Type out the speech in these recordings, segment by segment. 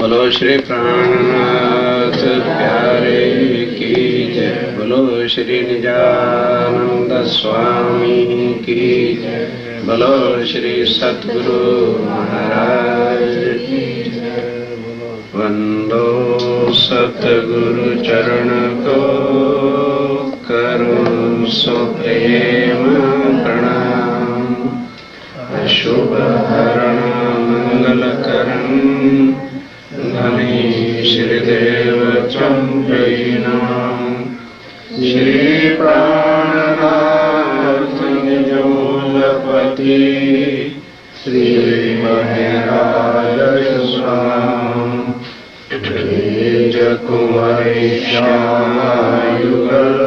बोलो श्री प्राणनाथ प्यारे की जय। बोलो श्री निजानंद स्वामी की जय। बोलो श्री सतगुरु महाराज की जय। वंदो सतगुरु चरण को करो सो प्रेम प्रणाम। अशुभ हरण मंगल करण धनी श्रीदेव चंद्रनाम। श्री प्राणनाथ निजोलपति श्री महराज स्वाम। तेज कुंवरी श्यामायुगल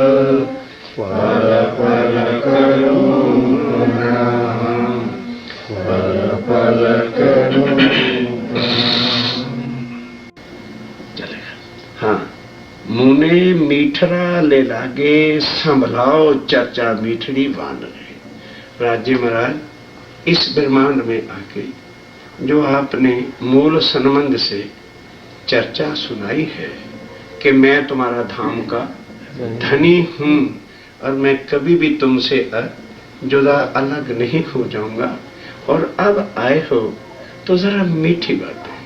पल पल करूं प्रणाम। पल पल करूं मुने मीठरा ले लागे संभलाओ चर्चा मीठड़ी वान रहे। राज्य महाराज, इस ब्रह्मांड में आके जो आपने मूल संबंध से चर्चा सुनाई है कि मैं तुम्हारा धाम का धनी हूं और मैं कभी भी तुमसे जुदा अलग नहीं हो जाऊंगा, और अब आए हो तो जरा मीठी बातें,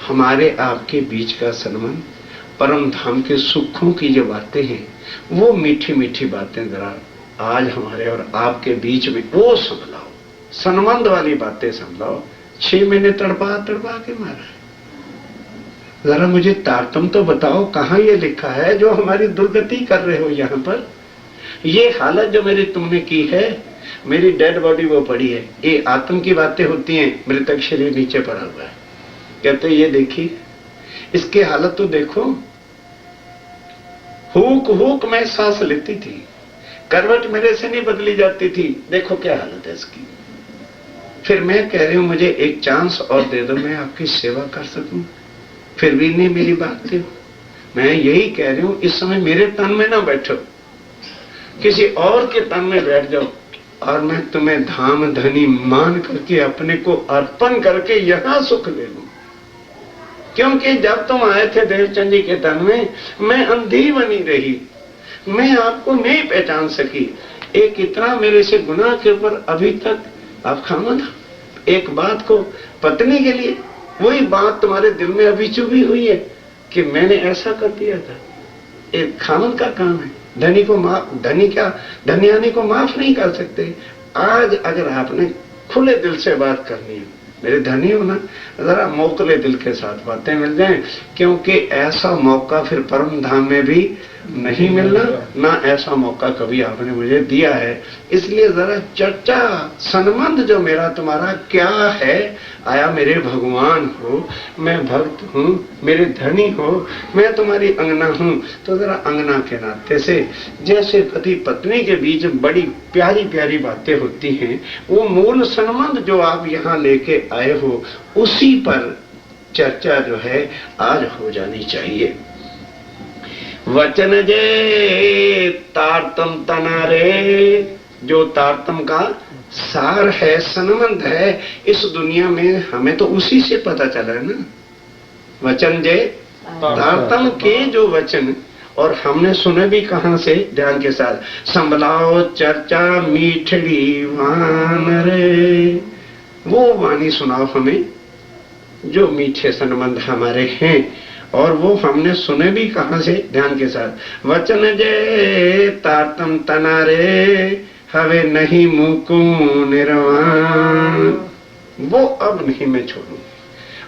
हमारे आपके बीच का संबंध, परम धाम के सुखों की जो बातें हैं, वो मीठी मीठी बातें जरा आज हमारे और आपके बीच में वो संभलाओ, संबंध वाली बातें संभलाओ। 6 महीने तड़पा तड़पा के मारा है, जरा मुझे तारतम तो बताओ, कहाँ ये लिखा है जो हमारी दुर्गति कर रहे हो यहाँ पर। ये हालत जो मेरी तुमने की है, मेरी डेड बॉडी वो पड़ी है, ये आत्म की बातें होती हैं, मृतक शरीर नीचे पड़ा हुआ है। कहते ये देखिए, इसके हालत तो देखो, हुक हुक में सांस लेती थी, करवट मेरे से नहीं बदली जाती थी, देखो क्या हालत है इसकी। फिर मैं कह रही हूं मुझे एक चांस और दे दो, मैं आपकी सेवा कर सकूं, फिर भी नहीं मेरी बात दो। मैं यही कह रही हूं, इस समय मेरे तन में ना बैठो, किसी और के तन में बैठ जाओ, और मैं तुम्हें धाम धनी मान करके अपने को अर्पण करके यहां सुख ले लूं। क्योंकि जब तुम आए थे देवचंद जी के तन में, मैं अंधी बनी रही, मैं आपको नहीं पहचान सकी। एक इतना मेरे से गुनाह के ऊपर अभी तक आप खामद एक बात को पत्नी के लिए, वही बात तुम्हारे दिल में अभी चुभी हुई है कि मैंने ऐसा कर दिया था। एक खामद का काम है, धनी को माफ, धनी क्या धनियानी को माफ नहीं कर सकते। आज अगर आपने खुले दिल से बात करनी है, मेरे धनी हो ना, जरा मोकले दिल के साथ बातें मिल जाएं, क्योंकि ऐसा मौका फिर परम धाम में भी नहीं मिलना, ना ऐसा मौका कभी आपने मुझे दिया है। इसलिए जरा चर्चा संबंध जो मेरा तुम्हारा क्या है, आया मेरे भगवान हो, मैं भक्त हूं, मेरे धनी हो, मैं तुम्हारी अंगना हूं, तो जरा अंगना के नाते से जैसे पति पत्नी के बीच बड़ी प्यारी प्यारी बातें होती हैं, वो मूल संबंध जो आप यहाँ लेके आए हो, उसी पर चर्चा जो है आज हो जानी चाहिए। वचन जे तारतम तनारे, जो तारतम का सार है, संबंध है, इस दुनिया में हमें तो उसी से पता चला है ना। वचन जे तारतम के जो वचन, और हमने सुने भी कहां से, ध्यान के साथ, संभलाओ चर्चा मीठड़ी वान रे, वो वाणी सुनाओ हमें जो मीठे संबंध हमारे हैं, और वो हमने सुने भी कहां से, ध्यान के साथ। वचन जे तारतम तनारे हवे नहीं मुकू निर्वाण, वो अब नहीं मैं छोड़ू।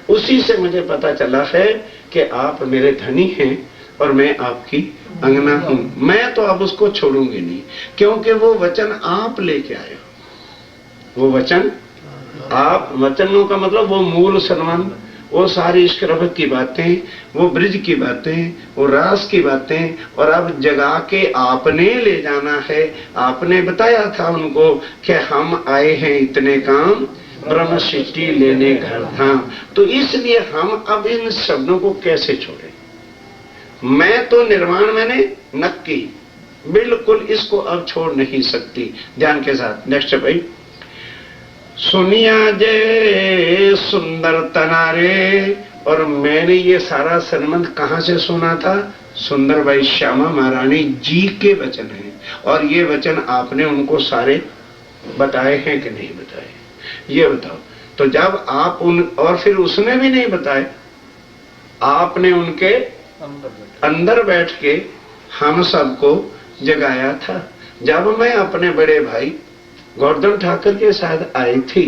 उसी से मुझे पता चला है कि आप मेरे धनी हैं और मैं आपकी अंगना हूं। मैं तो अब उसको छोड़ूंगी नहीं, क्योंकि वो वचन आप लेके आए हो। वो वचन आप, वचनों का मतलब वो मूल संबंध, वो सारी इश्क रबत की बातें, वो ब्रिज की बातें, वो रास की बातें, और अब जगा के आपने ले जाना है। आपने बताया था उनको कि हम आए हैं इतने काम, ब्रह्म सृष्टि लेने घर धाम, तो इसलिए हम अब इन शब्दों को कैसे छोड़ें। मैं तो निर्वाण मैंने नक्की, बिल्कुल इसको अब छोड़ नहीं सकती। ध्यान के साथ नेक्स्ट भाई। सुनिया जे सुंदर तनारे, और मैंने ये सारा संबंध कहां से सुना था? सुंदरबाई श्यामा महारानी जी के वचन हैं, और ये वचन आपने उनको सारे बताए हैं कि नहीं बताए, ये बताओ। तो जब आप उन, और फिर उसने भी नहीं बताए, आपने उनके अंदर बैठ के हम सबको जगाया था। जब मैं अपने बड़े भाई गोवर्धन ठाकुर के साथ आई थी,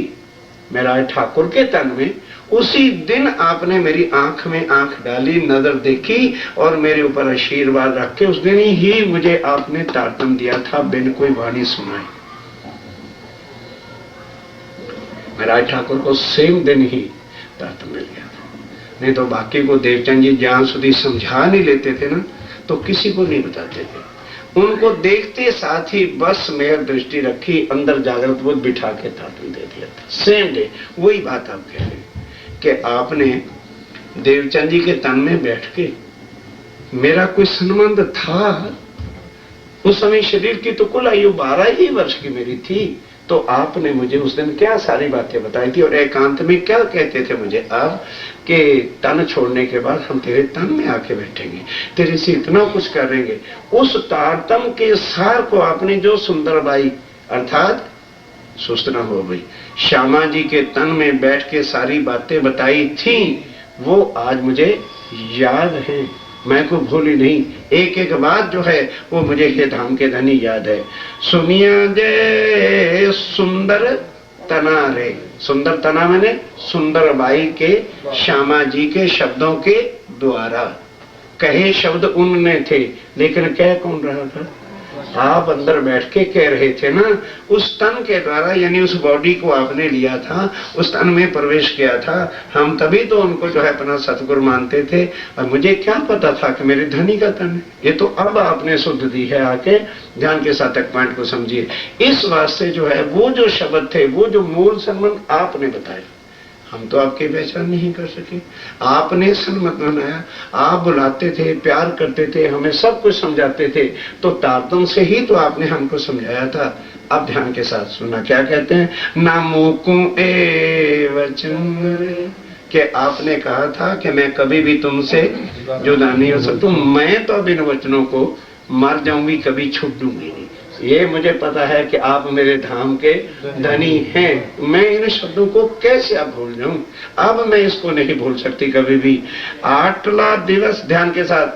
मेरा ठाकुर के तन में, उसी दिन आपने मेरी आंख में आंख डाली, नजर देखी और मेरे ऊपर आशीर्वाद रख के उस दिन ही मुझे आपने तारतम दिया था, बिन कोई वाणी सुनाई। मेरा ठाकुर को सेम दिन ही तारतम मिल गया था, नहीं तो बाकी को देवचंद जी जहां સુધી समझा नहीं लेते थे ना, तो किसी को नहीं बताते थे। उनको देखते साथ ही बस मेहर दृष्टि रखी, अंदर जागृत बुद्ध बिठा के तारतम दे दिया था, सेम डे। वही बात आप कह रहे हैं कि आपने देवचंद जी के तन में बैठ के, मेरा कोई संबंध था उस समय, शरीर की तो कुल आयु 12 ही वर्ष की मेरी थी, तो आपने मुझे उस दिन क्या सारी बातें बताई थी, और एकांत में क्या कहते थे मुझे आप कि तन छोड़ने के बाद हम तेरे तन में आके बैठेंगे, तेरे से इतना कुछ करेंगे। उस तारतम के सार को आपने जो सुंदरबाई अर्थात सुस्त न हो गई श्यामा जी के तन में बैठ के सारी बातें बताई थी, वो आज मुझे याद है, मैं को भूली नहीं। एक एक बात जो है वो मुझे हे धाम के धनी याद है। सुनिया जय सुंदर तना रे, सुंदर तना मैंने सुंदर बाई के श्यामा जी के शब्दों के द्वारा कहे शब्द उनने थे, लेकिन कह कौन रहा था? आप अंदर बैठ के कह रहे थे ना, उस तन के द्वारा, यानी उस बॉडी को आपने लिया था, उस तन में प्रवेश किया था। हम तभी तो उनको जो है अपना सतगुरु मानते थे, और मुझे क्या पता था कि मेरे धनी का तन है। ये तो अब आपने शुद्ध दी है, आके ध्यान के साथ एक पॉइंट को समझिए। इस वास्ते जो है वो जो शब्द थे, वो जो मूल संबंध आपने बताया, हम तो आपकी पहचान नहीं कर सके। आपने सन्मत बनाया, आप बुलाते थे, प्यार करते थे, हमें सब कुछ समझाते थे, तो तारतम से ही तो आपने हमको समझाया था। अब ध्यान के साथ सुना क्या कहते हैं, ना मुकू ए वचन, कि आपने कहा था कि मैं कभी भी तुमसे जुदा नहीं हो सकता, मैं तो अब इन वचनों को मर जाऊंगी, कभी छूट दूंगी नहीं। ये मुझे पता है कि आप मेरे धाम के धनी हैं, मैं इन शब्दों को कैसे अब भूल जाऊं। अब मैं इसको नहीं भूल सकती कभी भी। 8वां दिवस, ध्यान के साथ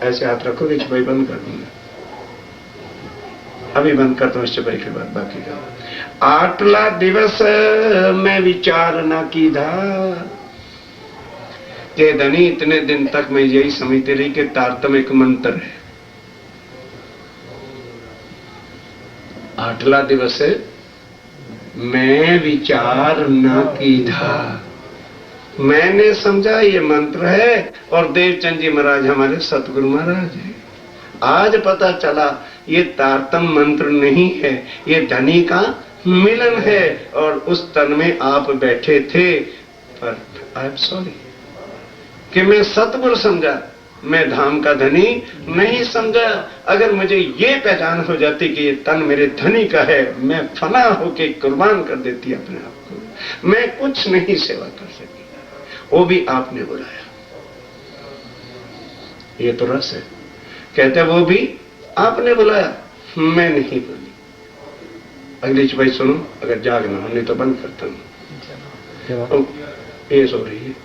ऐसे हाथ रखोगे, छपाई बंद कर दूंगा, अभी बंद करता हूँ इस छपाई के बाद बाकी का। 8वां दिवस मैं विचार न कीधा के धनी, इतने दिन तक मैं यही समझती रही कि तारतम एक मंत्र है। 8वां दिवस मैं विचार न कीधा, मैंने समझा ये मंत्र है, और देवचंद जी महाराज हमारे सतगुरु महाराज हैं। आज पता चला ये तारतम मंत्र नहीं है, ये धनी का मिलन है, और उस तन में आप बैठे थे। पर आई एम सॉरी कि मैं सतगुरु समझा, मैं धाम का धनी नहीं समझा। अगर मुझे ये पहचान हो जाती कि ये तन मेरे धनी का है, मैं फना होके कुर्बान कर देती अपने आप को। मैं कुछ नहीं सेवा कर सकी, वो भी आपने बुलाया। ये तो रस है, कहते वो भी आपने बुलाया, मैं नहीं बोली। अगली भाई सुनो, अगर जागना हो, नहीं तो बंद करता हूं। ये सो रही है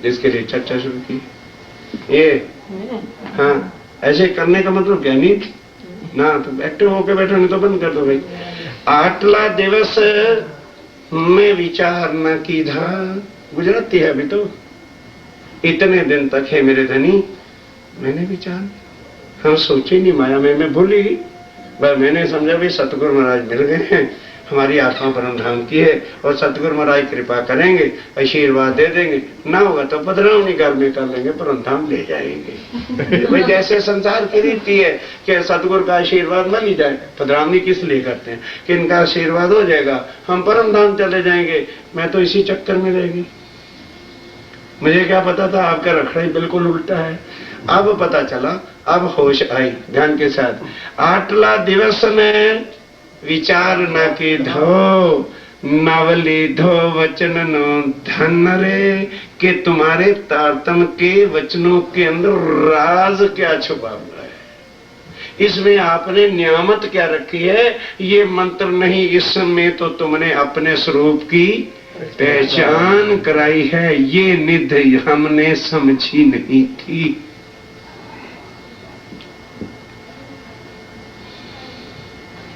जिसके लिए चर्चा शुरू की, ये हाँ, ऐसे करने का मतलब क्या? नहीं ना, तो एक्टिव होके बैठो, नहीं तो बंद कर दो भाई। 8वां दिवस में विचार न कीधा, गुजराती है अभी तो। इतने दिन तक है मेरे धनी, मैंने विचार, हम सोचे नहीं, माया में मैं भूली। बस मैंने समझा भी सतगुरु महाराज मिल गए हैं, हमारी आत्मा परम धाम की है, और सतगुरु महाराज कृपा करेंगे, आशीर्वाद दे देंगे, ना होगा तो बदनाम निकाल में कर लेंगे, परम धाम ले जाएंगे। भाई जैसे संसार की रीति है कि सतगुरु का आशीर्वाद मिल ही जाए, बदनामी किस लिए करते हैं कि इनका आशीर्वाद हो जाएगा, हम परम धाम चले जाएंगे। मैं तो इसी चक्कर में रहेगी, मुझे क्या पता था आपका रखड़ा ही बिल्कुल उल्टा है। अब पता चला, अब होश आई। ध्यान के साथ, 8वां दिवस में विचार न कीधो, नवलिधो वचन नो धन रे, कि तुम्हारे तारतम के वचनों के अंदर राज क्या छुपा हुआ है, इसमें आपने नियामत क्या रखी है, ये मंत्र नहीं, इसमें तो तुमने अपने स्वरूप की पहचान कराई है। ये निधि हमने समझी नहीं थी।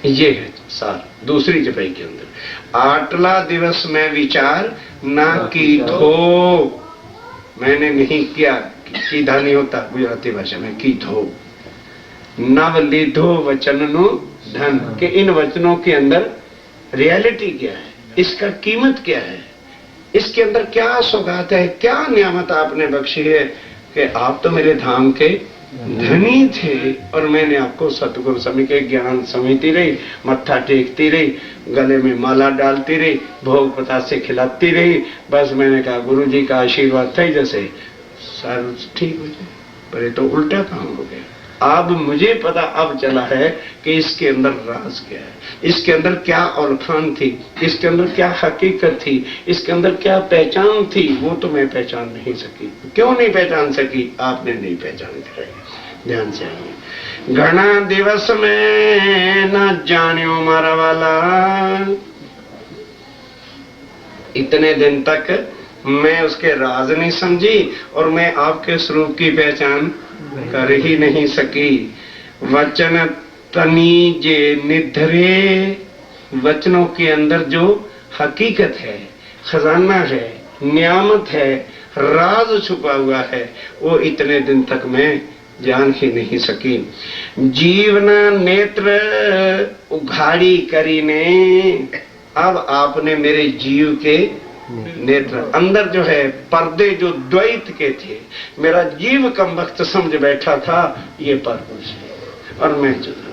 ये है सार दूसरी जपई के अंदर। आटला दिवस में विचार ना की थो, मैंने नहीं किया, कीधा नहीं होता गुजराती भाषा में, की थो। नवलिधो वचन नो धन, के इन वचनों के अंदर रियलिटी क्या है, इसका कीमत क्या है, इसके अंदर क्या सौगात है, क्या नियामत आपने बख्शी है कि आप तो मेरे धाम के धनी थे और मैंने आपको सतगुरु स्वामी के ज्ञान समिति रही, मत्था टेकती रही, गले में माला डालती रही, भोग पतासे खिलाती रही। बस मैंने कहा गुरु जी का आशीर्वाद था जैसे सारा ठीक हो जाए, पर ये तो उल्टा काम हो गया। अब मुझे पता अब चला है कि इसके अंदर राज क्या है, इसके अंदर क्या औलखान थी, इसके अंदर क्या हकीकत थी, इसके अंदर क्या पहचान थी, वो तो मैं पहचान नहीं सकी। क्यों नहीं पहचान सकी? आपने नहीं पहचान कराई। ध्यान से आइए। घना दिवस में न जानियो मारा वाला, इतने दिन तक मैं उसके राज नहीं समझी और मैं आपके स्वरूप की पहचान कर ही नहीं सकी। वचन तनी जे निधरे, वचनों के अंदर जो हकीकत है, खजाना है, नियामत है, राज छुपा हुआ है, वो इतने दिन तक मैं जान ही नहीं सकी। जीवना नेत्र उघाड़ी करी ने, अब आपने मेरे जीव के नेत्र अंदर जो है पर्दे जो द्वैत के थे, मेरा जीव कम वक्त समझ बैठा था ये परपुरुष है और मैं जुदा,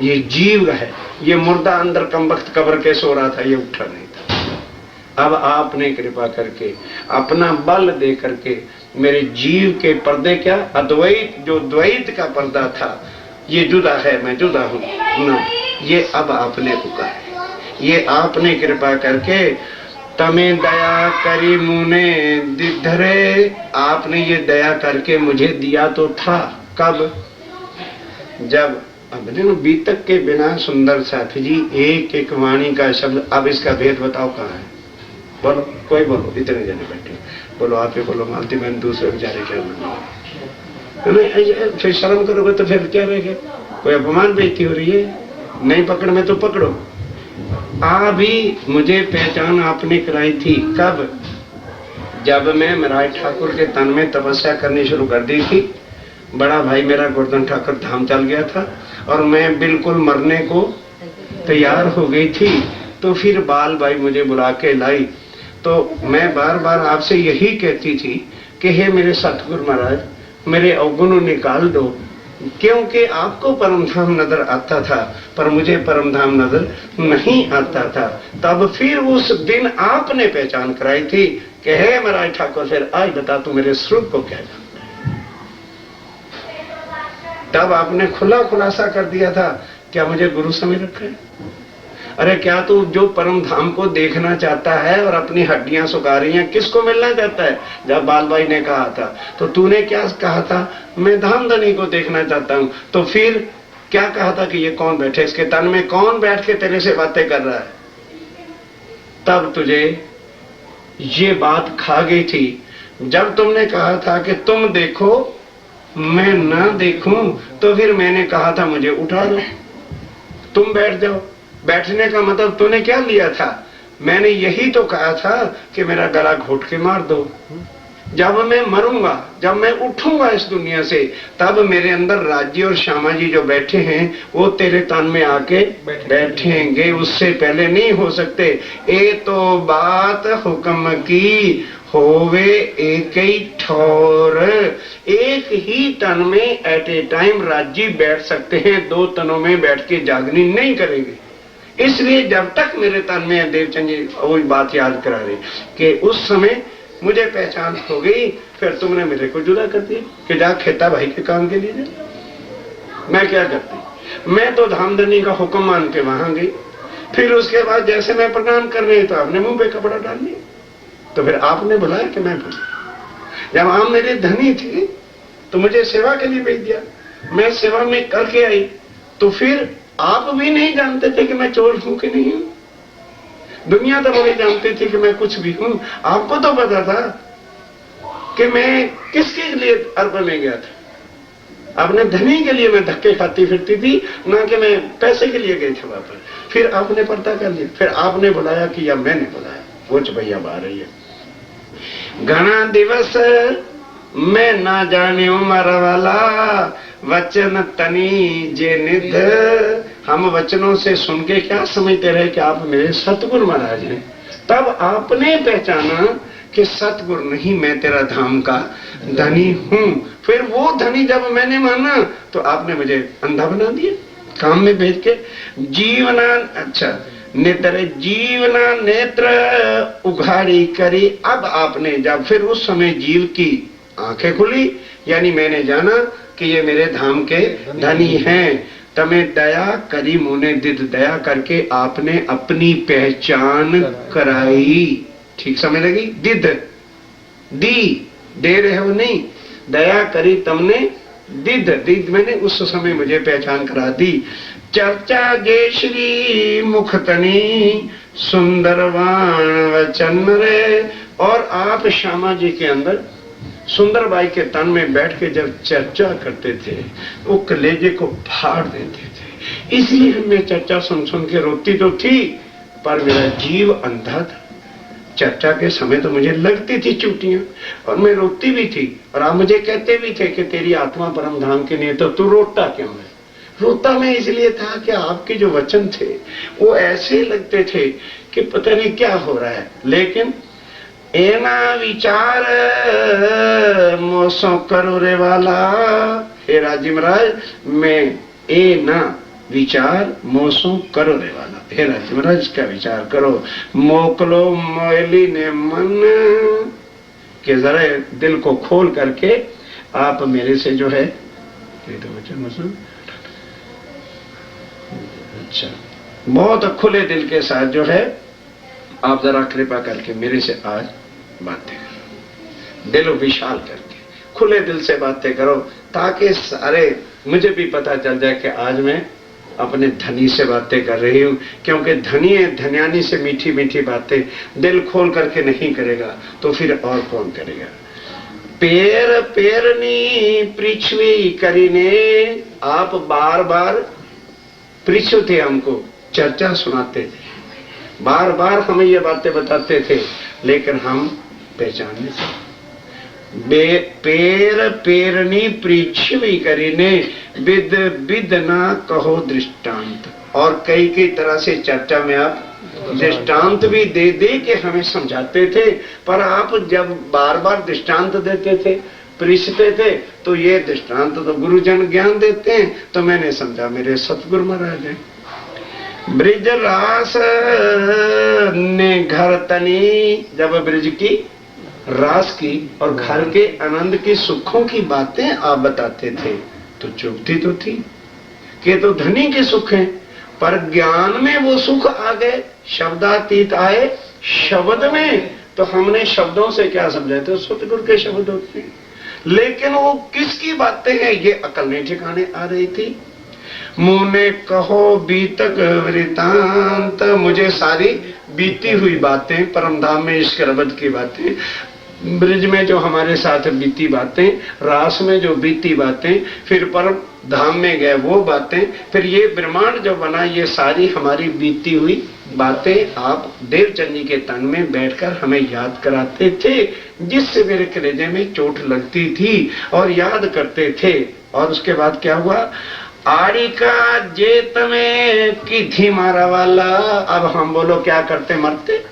ये जीव है, ये मुर्दा अंदर कम वक्त कब्र के सो रहा था, ये उठा नहीं था। अब आपने कृपा करके अपना बल दे करके मेरे जीव के पर्दे क्या, अद्वैत जो द्वैत का पर्दा था, ये जुदा है मैं जुदा हूं ना, ये अब आपने रुका है, ये आपने कृपा करके तमे दया करी मुने दिधरे, आपने ये दया करके मुझे दिया तो था कब, जब अपने बीतक के बिना सुंदर साथी जी एक एक वाणी का शब्द, अब इसका भेद बताओ कहाँ है, बोलो कोई बोलो, इतने जने बैठे बोलो, आप ही बोलो, मालती बहन दूसरे बेचारे क्या मानो, फिर शर्म करोगे तो फिर क्या रहेगा, कोई अपमान बेइज्जती हो रही है, नहीं पकड़ में तो पकड़ो। अभी मुझे पहचान आपने कराई थी कब, जब मैं महाराज ठाकुर के तन में तपस्या करनी शुरू कर दी थी। बड़ा भाई मेरा गोवर्धन ठाकुर धाम चल गया था और मैं बिल्कुल मरने को तैयार हो गई थी, तो फिर बाल भाई मुझे बुला के लाई, तो मैं बार बार आपसे यही कहती थी कि हे मेरे सतगुरु महाराज, मेरे अवगुण निकाल दो, क्योंकि आपको परमधाम नजर आता था पर मुझे परमधाम नजर नहीं आता था। तब फिर उस दिन आपने पहचान कराई थी कि हे महाराज ठाकुर, फिर आज बता तू मेरे स्वरूप को क्या जानता है। तब आपने खुला खुलासा कर दिया था, क्या मुझे गुरु समझ रखा है? अरे क्या तू जो परम धाम को देखना चाहता है और अपनी हड्डियां सुखा रही हैं, किसको मिलना चाहता है? जब बाल भाई ने कहा था तो तूने क्या कहा था? मैं धामधनी को देखना चाहता हूं। तो फिर क्या कहा था कि ये कौन बैठे, इसके तन में कौन बैठ के तेरे से बातें कर रहा है? तब तुझे ये बात खा गई थी जब तुमने कहा था कि तुम देखो मैं ना देखूं, तो फिर मैंने कहा था मुझे उठा दो, तुम बैठ जाओ। बैठने का मतलब तूने क्या लिया था? मैंने यही तो कहा था कि मेरा गला घोट के मार दो। जब मैं मरूंगा, जब मैं उठूंगा इस दुनिया से, तब मेरे अंदर राज्य और श्यामा जी जो बैठे हैं वो तेरे तन में आके बैठेंगे, उससे पहले नहीं हो सकते। ए तो बात हुक्म की होवे एक ही ठौर, एक ही तन में एट ए टाइम राज्य बैठ सकते हैं, दो तनों में बैठ के जागनी नहीं करेंगे। इसलिए जब तक मेरे तन में है, देवचंद जी वो बात याद करा रहे कि उस समय मुझे पहचान हो गई, फिर तुमने मेरे को जुदा कर दिया कि जा खेता भाई के काम के लिए जा। मैं क्या करती? मैं तो धामधनी का हुक्म मान के वहां गई, फिर उसके बाद जैसे मैं प्रणाम कर रही तो आपने मुंह पे कपड़ा डाल लिया, तो फिर आपने बुलाया कि मैं बोला। जब आप मेरे धनी थे तो मुझे सेवा के लिए भेज दिया, मैं सेवा में करके आई, तो फिर आप भी नहीं जानते थे कि मैं चोर हूं कि नहीं हूं। दुनिया तो बड़ी जानती थी कि मैं कुछ भी हूं, आपको तो पता था कि मैं किसके लिए अर्पण में गया था। अपने धनी के लिए मैं धक्के खाती फिरती थी, ना कि मैं पैसे के लिए गई थी वहां पर। फिर आपने पर्दा कर लिया, फिर आपने बुलाया कि या मैंने बुलाया, वो भैया आ रही है। घना दिवस मैं ना जाने उमर वाला, वचन तनी जे निध। हम वचनों से सुन के क्या समझते रहे कि आप मेरे सतगुरु महाराज हैं। तब आपने पहचाना कि सतगुरु नहीं, मैं तेरा धाम का धनी हूं। फिर वो धनी जब मैंने माना तो आपने मुझे अंधा बना दिया, काम में भेज के। जीवना अच्छा नेत्र जीवना नेत्र उघाड़ी करी। अब आपने जब फिर उस समय जीव की आंखें खुली, यानी मैंने जाना कि ये मेरे धाम के धनी हैं। तमें दया करी मुने दिद। दया करके आपने अपनी पहचान कराई। ठीक समझ लगी? दिद दी, दे रहे हो नहीं, दया करी तुमने दिद। दिद मैंने उस समय मुझे पहचान करा दी। चर्चा जय श्री मुखतनी सुंदरवान वचन रे। और आप श्यामा जी के अंदर सुंदरबाई के तन में बैठ के जब चर्चा करते थे, वो कलेजे को फाड़ देते थे। इसलिए मैं चर्चा सुन सुन के रोती तो थी, पर मेरा जीव अंधा था। चर्चा के समय तो मुझे लगती थी चूटियां, और मैं रोती भी थी। और आप मुझे कहते भी थे कि तेरी आत्मा परम धाम की नहीं, तो तू रोता क्यों है? रोता मैं इसलिए था कि आपके जो वचन थे वो ऐसे लगते थे कि पता नहीं क्या हो रहा है। लेकिन एना विचार मोसो करो रे वाला। हे राजी महाराज, मैं ए ना विचार मोसो करो रे वाला। हे राजी महाराज, इसका विचार करो। मोकलो मोयली ने मन के जरा दिल को खोल करके आप मेरे से जो है, अच्छा, बहुत खुले दिल के साथ जो है आप जरा कृपा करके मेरे से आज बातें करो। दिल विशाल करके खुले दिल से बातें करो, ताकि सारे मुझे भी पता चल जाए कि आज मैं अपने धनी से बातें कर रही हूं। क्योंकि धनी है, धन्यानी से मीठी मीठी बातें दिल खोल करके नहीं करेगा तो फिर और कौन करेगा। पैर पैरनी पृथ्वी करीने। आप बार बार पृथ्वी थे, हमको चर्चा सुनाते थे, बार बार हमें ये बातें बताते थे, लेकिन हम पहचान नहीं सकते। पैर पैरनी पृथ्वी करीने, विद विद ना कहो दृष्टांत। और कई कई तरह से चर्चा में आप दृष्टांत भी दे दे के हमें समझाते थे, पर आप जब बार बार दृष्टांत देते थे, परिचते थे, तो ये दृष्टांत तो गुरुजन ज्ञान देते हैं, तो मैंने समझा मेरे सतगुरु महाराज हैं। ब्रिज रास ने घर तनी। जब ब्रिज की रास की और घर के आनंद की सुखों की बातें आप बताते थे तो चुभती तो थी कि तो धनी के सुख हैं, पर ज्ञान में वो सुख आ गए, शब्दातीत आए शब्द में, तो हमने शब्दों से क्या समझा? तो सतगुरु के शब्द होते हैं, लेकिन वो किसकी बातें हैं ये अकल नहीं ठिकाने आ रही थी। मुने कहो बीतक वृतांत। मुझे सारी बीती हुई बातें, परमधाम में इश्क रबत की बातें, ब्रिज में जो हमारे साथ बीती बातें, रास में जो बीती बातें, फिर परम धाम में गए वो बातें, फिर ये ब्रह्मांड जो बना, ये सारी हमारी बीती हुई बातें आप देवचंदी के तन में बैठकर हमें याद कराते थे, जिससे मेरे कलेजे में चोट लगती थी और याद करते थे। और उसके बाद क्या हुआ? आड़ी का जेत में किधी मारा वाला। अब हम बोलो क्या करते? मरते।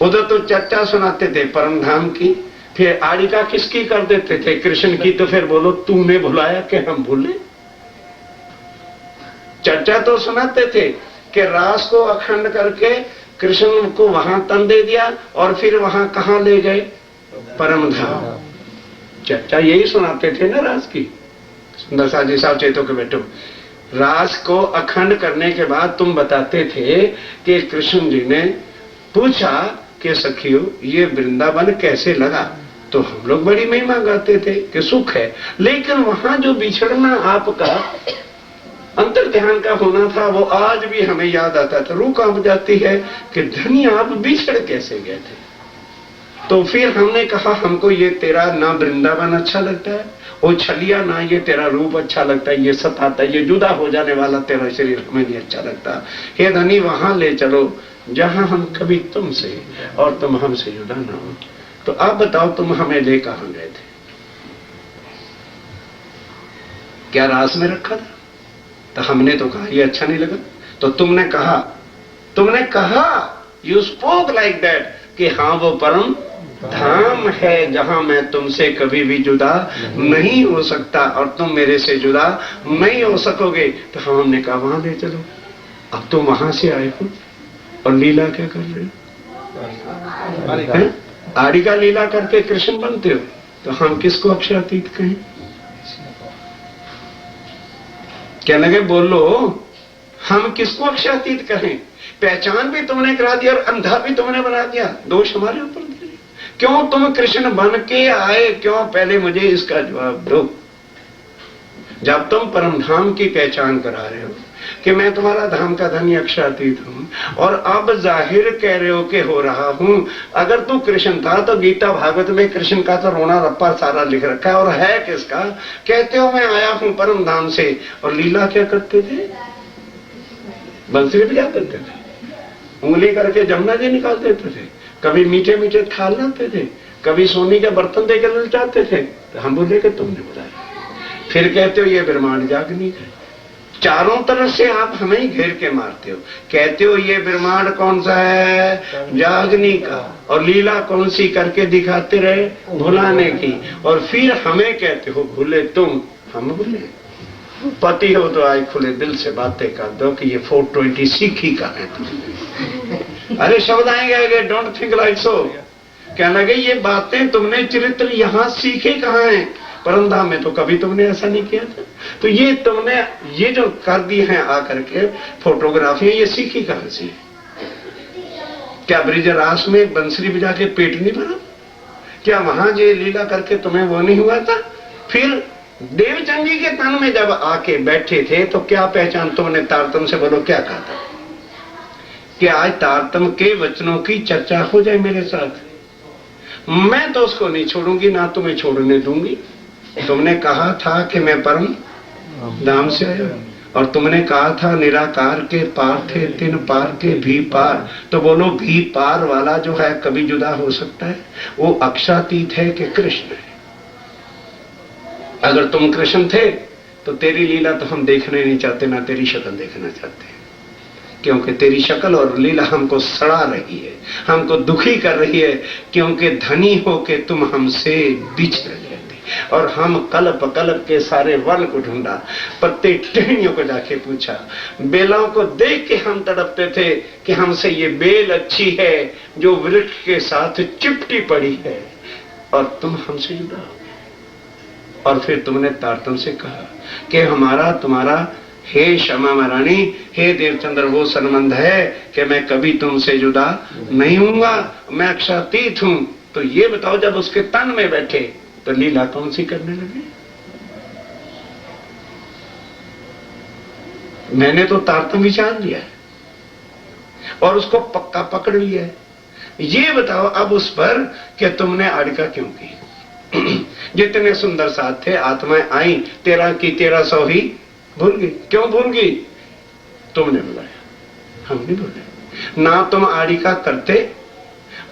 उधर तो चर्चा सुनाते थे परम धाम की, फिर आड़ी का किसकी कर देते थे? कृष्ण की। तो फिर बोलो तूने बुलाया कि हम भूले? चर्चा तो सुनाते थे कि रास को अखंड करके कृष्ण को वहां तन दे दिया, और फिर वहां कहां ले गए? परम धाम। चर्चा यही सुनाते थे ना रास की। सुंदर सा जी साहब चेतो के बैठो, रास को अखंड करने के बाद तुम बताते थे कि कृष्ण जी ने पूछा कि सखियों ये वृंदावन कैसे लगा, तो हम लोग बड़ी महिमा गाते थे कि सुख है, लेकिन वहां जो बिछड़ना आपका अंतर ध्यान का होना था वो आज भी हमें याद आता था। रूह कांप जाती है कि धनी आप बिछड़ कैसे गए थे। तो फिर हमने कहा हमको ये तेरा ना वृंदावन अच्छा लगता है, ओ छलिया ना ये तेरा रूप अच्छा लगता है, ये सताता है, ये जुदा हो जाने वाला तेरा शरीर हमें नहीं अच्छा लगता। हे धनी वहां ले चलो जहां हम कभी तुमसे और तुम हमसे जुदा ना हो। तो आप बताओ तुम हमें ले कहां गए थे? क्या रास में रखा था? तो हमने तो कहा ये अच्छा नहीं लगा। तो तुमने कहा यू स्पोक लाइक दैट कि हाँ वो परम धाम है जहां मैं तुमसे कभी भी जुदा नहीं हो सकता और तुम मेरे से जुदा नहीं हो सकोगे। तो हमने कहा वहां ले चलो। अब तुम वहां से आए हो और लीला क्या कर रहे हो? आड़ी का लीला करके कृष्ण बनते हो। तो हम किसको अक्षरातीत कहें? क्या लगे बोलो, हम किसको अक्षरातीत कहें? पहचान भी तुमने करा दिया और अंधा भी तुमने बना दिया। दोष हमारे ऊपर दे। क्यों तुम कृष्ण बन के आए? क्यों? पहले मुझे इसका जवाब दो। जब तुम परम धाम की पहचान करा रहे हो कि मैं तुम्हारा धाम का धनी अक्षरातीत हूं, और अब जाहिर कह रहे हो कि हो रहा हूं। अगर तू कृष्ण था तो गीता भागवत में कृष्ण का तो रोना रप्पा सारा लिख रखा है, और है किसका? कहते हो मैं आया हूं परम धाम से। और लीला क्या करते थे? बंसुरी बजाते थे, उंगली करके जमुना जी निकाल देते थे, कभी मीठे मीठे थाल लाते थे, कभी सोने के बर्तन देकर ललचाते थे। तो हम बोले कि तुमने बताया। फिर कहते हो ये ब्रह्मांड जागनिक है। चारों तरफ से आप हमें ही घेर के मारते हो। कहते हो ये ब्रह्मांड कौन सा है? जागनी का। और लीला कौन सी करके दिखाते रहे? भुलाने की। और फिर हमें कहते हो भूले तुम, हम भूले। पति हो तो आज खुले दिल से बातें कर दो कि ये 420 सीखी का है। अरे शब्द आएंगे, डोंट थिंक लाइक सो। कहना लगे ये बातें तुमने चरित्र यहां सीखे कहां हैं? परमधाम में तो कभी तुमने ऐसा नहीं किया था। तो ये तुमने ये जो कर दी है आकर के फोटोग्राफी, ये सीखी कहां से? क्या ब्रिजरास में बंसरी बजा के पेट नहीं भरा? क्या वहां जो लीला करके तुम्हें वो नहीं हुआ था? फिर देवचंदी के तन में जब आके बैठे थे तो क्या पहचान तुमने तारतम से? बोलो क्या कहा था कि आज तारतम के वचनों की चर्चा हो जाए मेरे साथ? मैं तो उसको नहीं छोड़ूंगी, ना तुम्हें छोड़ने दूंगी। तुमने कहा था कि मैं परम धाम से आया, और तुमने कहा था निराकार के पार थे, तीन पार के भी पार। तो बोलो भी पार वाला जो है कभी जुदा हो सकता है? वो अक्षरातीत है कि कृष्ण है? अगर तुम कृष्ण थे तो तेरी लीला तो हम देखना ही नहीं चाहते, ना तेरी शक्ल देखना चाहते हैं, क्योंकि तेरी शक्ल और लीला हमको सड़ा रही है, हमको दुखी कर रही है। क्योंकि धनी हो के तुम हमसे बिछड़ गए थे, और हम कल्प कल्प के सारे वन को ढूंढा, पत्ते टहनियों को जाके पूछा, बेलों को देख के हम तड़पते थे कि हमसे ये बेल अच्छी है जो वृक्ष के साथ चिपटी पड़ी है, और तुम हमसे जुड़ा हो। और फिर तुमने तारतम से कहा कि हमारा तुम्हारा हे क्षमा महारानी, हे देवचंद्र वो संबंध है कि मैं कभी तुमसे जुदा नहीं हूंगा, मैं अक्षरातीत हूं। तो ये बताओ जब उसके तन में बैठे तो लीला कौन सी करने लगे? मैंने तो तारतम विचार लिया है और उसको पक्का पकड़ लिया है। ये बताओ अब उस पर कि तुमने अड़का क्यों की? जितने सुंदर साथ थे, आत्माएं आई, 13 की 1300 ही भूल गई। क्यों भूल गई? तुमने बुलाया, हम नहीं बोले। ना तुम आड़िका करते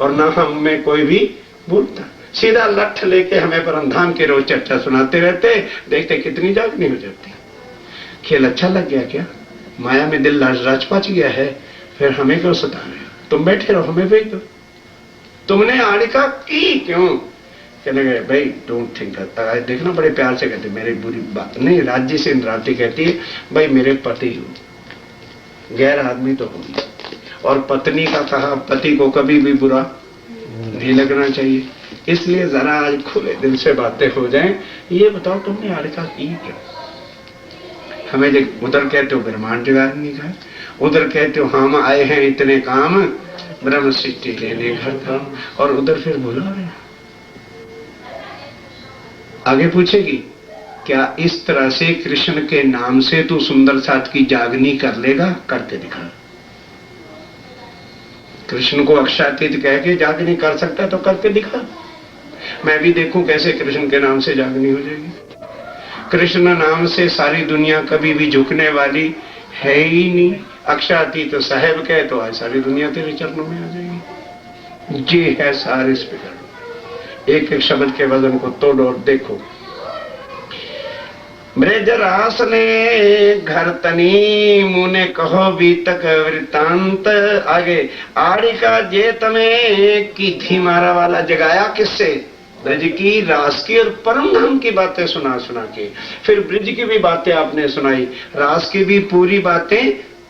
और ना हम में कोई भी भूलता। सीधा लठ लेके हमें परमधाम के रोज चर्चा सुनाते रहते, देखते कितनी जागनी हो जाती। खेल अच्छा लग गया क्या? माया में दिल रच पच गया है, फिर हमें क्यों सता रहे हो? तुम बैठे रहो, हमें भेज दो। तुमने आड़िका की क्यों? कहने गए भाई डोंट थिंक करता है। देखना बड़े प्यार से कहते, मेरी बुरी बात नहीं। राज्य से इंद्रावती कहती है भाई मेरे पति हो, गैर आदमी तो हो, और पत्नी का कहा पति को कभी भी बुरा नहीं लगना चाहिए। इसलिए जरा आज खुले दिल से बातें हो जाएं। ये बताओ तुमने आड़िका की क्यों? हमें उधर कहते हो ब्रह्मांड जगाने का, उधर कहते हो हम आए हैं इतने काम ब्रह्म सिद्धि लेने घर का, और उधर फिर बुला रहे। आगे पूछेगी, क्या इस तरह से कृष्ण के नाम से तू सुंदर साथ की जागनी कर लेगा? करके दिखा। कृष्ण को अक्षातीत कह के जागनी कर सकता है तो करके दिखा। मैं भी देखूं कैसे कृष्ण के नाम से जागनी हो जाएगी। कृष्ण नाम से सारी दुनिया कभी भी झुकने वाली है ही नहीं। अक्षातीत तो साहेब कहे तो आज सारी दुनिया तेरे चरणों में आ जाएगी। ये है सारे स्पीकर। एक एक शब्द के वजन को तोड़ और देखो। ब्रजरास ने घर तनी मुने कहो बीतक वृतांत। आगे आड़िका जे तमें की थी मारा वाला जगाया किससे? ब्रज की, रास की और परम धाम की बातें सुना सुना के। फिर ब्रज की भी बातें आपने सुनाई, रास की भी पूरी बातें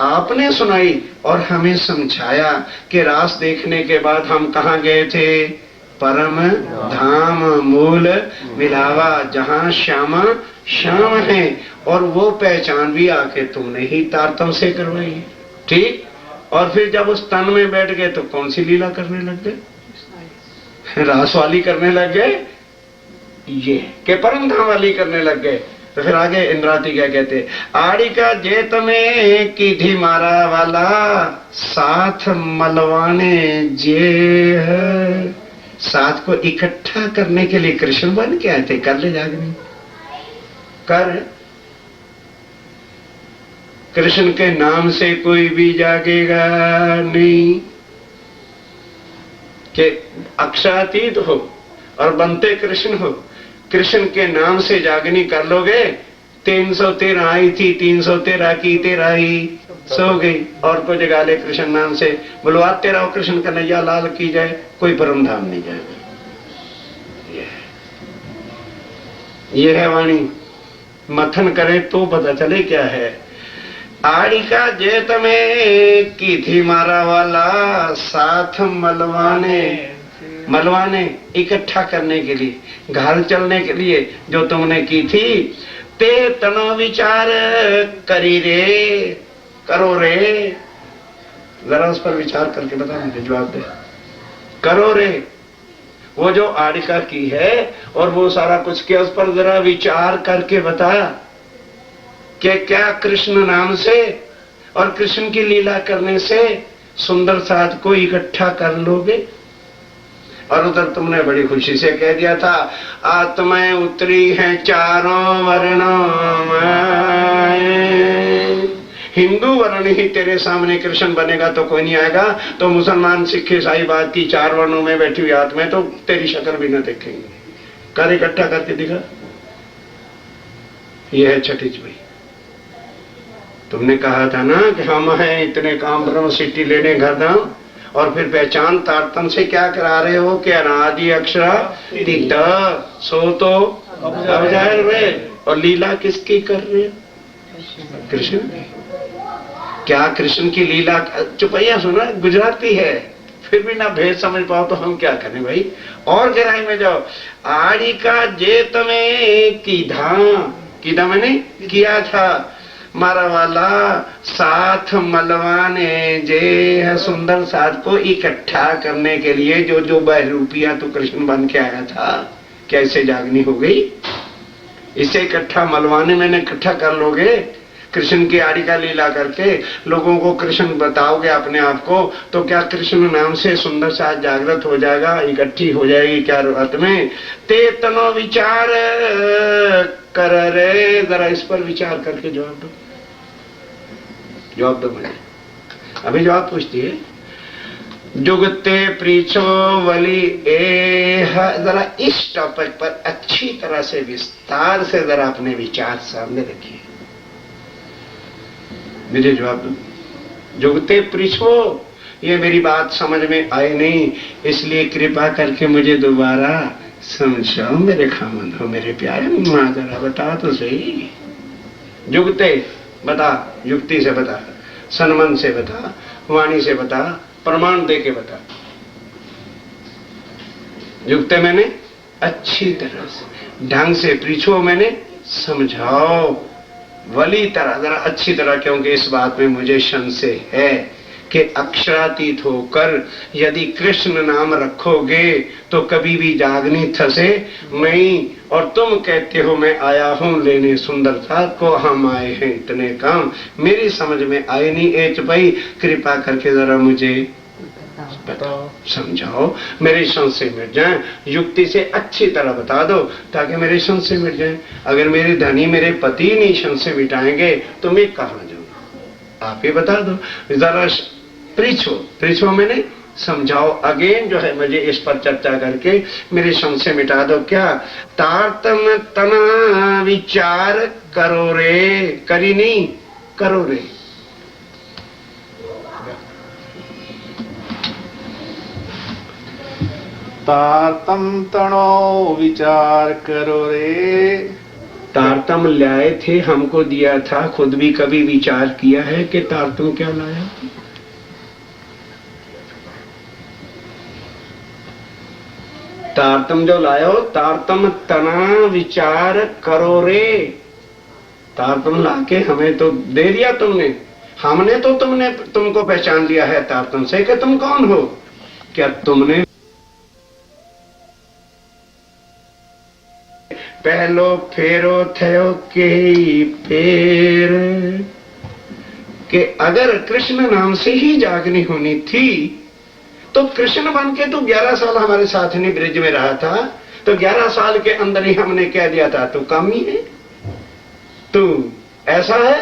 आपने सुनाई और हमें समझाया कि रास देखने के बाद हम कहाँ गए थे? परम धाम मूल मिलावा, जहां श्यामा श्याम है। और वो पहचान भी आके तुमने ही तारतम से करवाई, ठीक। और फिर जब उस तन में बैठ गए तो कौन सी लीला करने लग गए? रास वाली करने लग गए, ये के परम धाम वाली करने लग गए। तो फिर आगे इंद्रावती क्या कहते? आड़ी का जेत में की थी मारा वाला, साथ मलवाने जे है। साथ को इकट्ठा करने के लिए कृष्ण बन के आए थे। कर ले जागनी, कर। कृष्ण के नाम से कोई भी जागेगा नहीं। कि अक्षरातीत हो और बनते कृष्ण हो, कृष्ण के नाम से जागनी कर लोगे। 313 आई थी, 313 की 13 ही सो गई। और को जगा ले कृष्ण नाम से, बुलवाते रहो कृष्ण कन्हैया लाल की जाए, कोई परम धाम नहीं जाएगा। ये है वाणी। मथन करे तो पता चले क्या है। आड़ी का जेत में की थी मारा वाला, साथ मलवाने, मलवाने इकट्ठा करने के लिए, घर चलने के लिए जो तुमने की थी। ते तनो विचार करी रे, करो रे। जरा उस पर विचार करके बता, मुझे जवाब दे। करो रे, वो जो आड़िका की है और वो सारा कुछ किया, उस पर जरा विचार करके बता कि क्या कृष्ण नाम से और कृष्ण की लीला करने से सुंदर साथ को इकट्ठा कर लोगे? और उधर तुमने बड़ी खुशी से कह दिया था, आत्माएं उतरी हैं चारों वर्णों में। हिंदू वर्ण ही तेरे सामने कृष्ण बनेगा तो कोई नहीं आएगा, तो मुसलमान सिख ईसाई बात की 4 वर्णों में बैठी हुई आत्माएं तो तेरी शक्ल भी न देखेंगे। कर इकट्ठा करके दिखा। यह है छठी चुई। तुमने कहा था ना कि हम हैं इतने काम ब्रह्म सिद्धि लेने घर धाम, और फिर पहचान तारतम से क्या करा रहे हो कि अनादि अक्षरा दिग्ध सो तो अब जाहिर हुए। और लीला किसकी कर रहे हो? कृष्ण। क्या कृष्ण की लीला? चुपैया सुना, गुजराती है फिर भी ना भेद समझ पाओ तो हम क्या करें भाई। और गहराई में जाओ। आड़ी का जेत में कीधा मैंने किया था मारा वाला, साथ मलवाने जे है। सुंदर साथ को इकट्ठा करने के लिए जो जो बहरूपिया तो कृष्ण बन के आया था, कैसे जागनी हो गई? इसे इकट्ठा मलवाने मैंने इकट्ठा कर लोगे कृष्ण की आड़ी का लीला करके, लोगों को कृष्ण बताओगे अपने आप को, तो क्या कृष्ण नाम से सुंदर साथ जागृत हो जाएगा, इकट्ठी हो जाएगी क्या रात में? ते तनो विचार कर रे। जरा इस पर विचार करके जवाब दो। जवाब दो मुझे। अभी जवाब पूछती है। जुगते प्रीछो वली ए। जरा इस टॉपिक पर अच्छी तरह से विस्तार से जरा अपने विचार सामने रखिए, मुझे जवाब दो। जुगते प्रीछो, ये मेरी बात समझ में आई नहीं, इसलिए कृपा करके मुझे दोबारा समझाओ मेरे खामन हो, मेरे प्यारे मां। जरा बता तो सही। जुगते बता, युक्ति से बता, सन्मन से बता, वाणी से बता, प्रमाण दे के बता। युक्ते मैंने अच्छी तरह से ढंग से, पीछो मैंने समझाओ। वली तरह, जरा अच्छी तरह, क्योंकि इस बात में मुझे संशय है कि अक्षरातीत होकर यदि कृष्ण नाम रखोगे तो कभी भी जागनी थसे नहीं। और तुम कहते हो मैं आया हूं लेने सुंदरता को, हम आए हैं इतने काम, मेरी समझ में आए नहीं। एच भाई कृपा करके जरा मुझे बताओ, समझाओ, मेरे संशय मिट जाए, युक्ति से अच्छी तरह बता दो ताकि मेरे संशय मिट जाए। अगर मेरे धनी मेरे पति नहीं संशय मिटाएंगे तो मैं कहां जाऊं? आप ही बता दो, जरा पृछो मैंने, समझाओ अगेन जो है मुझे इस पर चर्चा करके मेरे संशय मिटा दो। क्या तारतम तना विचार करो रे, करी नहीं, करो रे। तारतम तणो विचार करो रे। तारतम लाए थे, हमको दिया था, खुद भी कभी विचार किया है कि तारतम क्या लाया? तारतम जो लायो, तारतम तना विचार करो रे। तारतम लाके हमें तो दे दिया तुमने, हमने तो तुमको पहचान लिया है तारतम से कि तुम कौन हो। क्या तुमने पहलो फेरो थयो के फेर कि अगर कृष्ण नाम से ही जागनी होनी थी तो कृष्ण बन के तू 11 साल हमारे साथ नहीं ब्रिज में रहा था, तो 11 साल के अंदर ही हमने कह दिया था तू कामी है, तू ऐसा है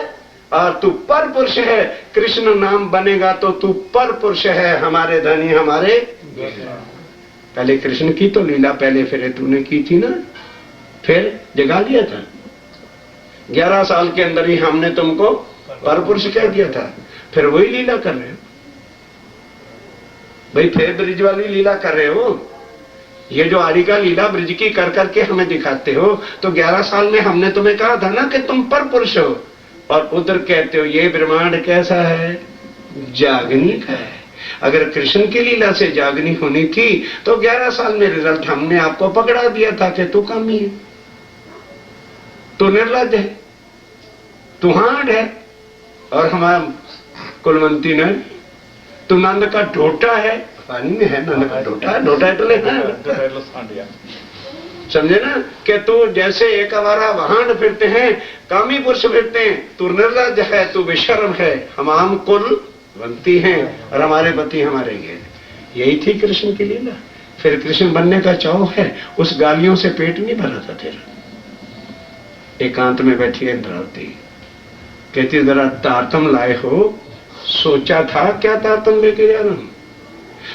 और तू पर पुरुष है। कृष्ण नाम बनेगा तो तू पर पुरुष है, हमारे धनी हमारे। पहले कृष्ण की तो लीला पहले फिर तूने की थी ना, फिर जगा लिया था। 11 साल के अंदर ही हमने तुमको पर पुरुष कह दिया था, फिर वही लीला कर रहे हो भाई, फिर ब्रिज वाली लीला कर रहे हो। ये जो आड़िका लीला ब्रिज की कर करके हमें दिखाते हो, तो 11 साल में हमने तुम्हें कहा था ना कि तुम पर पुरुष हो, और उधर कहते हो ये ब्रह्मांड कैसा है, जागनी का है। अगर कृष्ण की लीला से जागनी होनी थी तो 11 साल में रिजल्ट हमने आपको पकड़ा दिया था कि तू कामी है, तू निर्लज है, तू हांड है, और हमारा कुलवंती ने तू नंद का ढोटा है, पानी में है नंद का ढोटा, ढोटा इतने समझे ना, कि तू जैसे एक आवारा वहां फिरते हैं, कामी पुरुष फिरते हैं, तू निर्लज है, तू बेशर्म है, हम कुलवंती हैं और हमारे पति हमारे ये। यही थी कृष्ण की लीला। फिर कृष्ण बनने का चाव है, उस गालियों से पेट नहीं भरा था तेरा। एकांत में बैठी है इंद्रावती, कहती जरा तारतम लाए हो, सोचा था क्या तारतम लेके जा रहा हूं,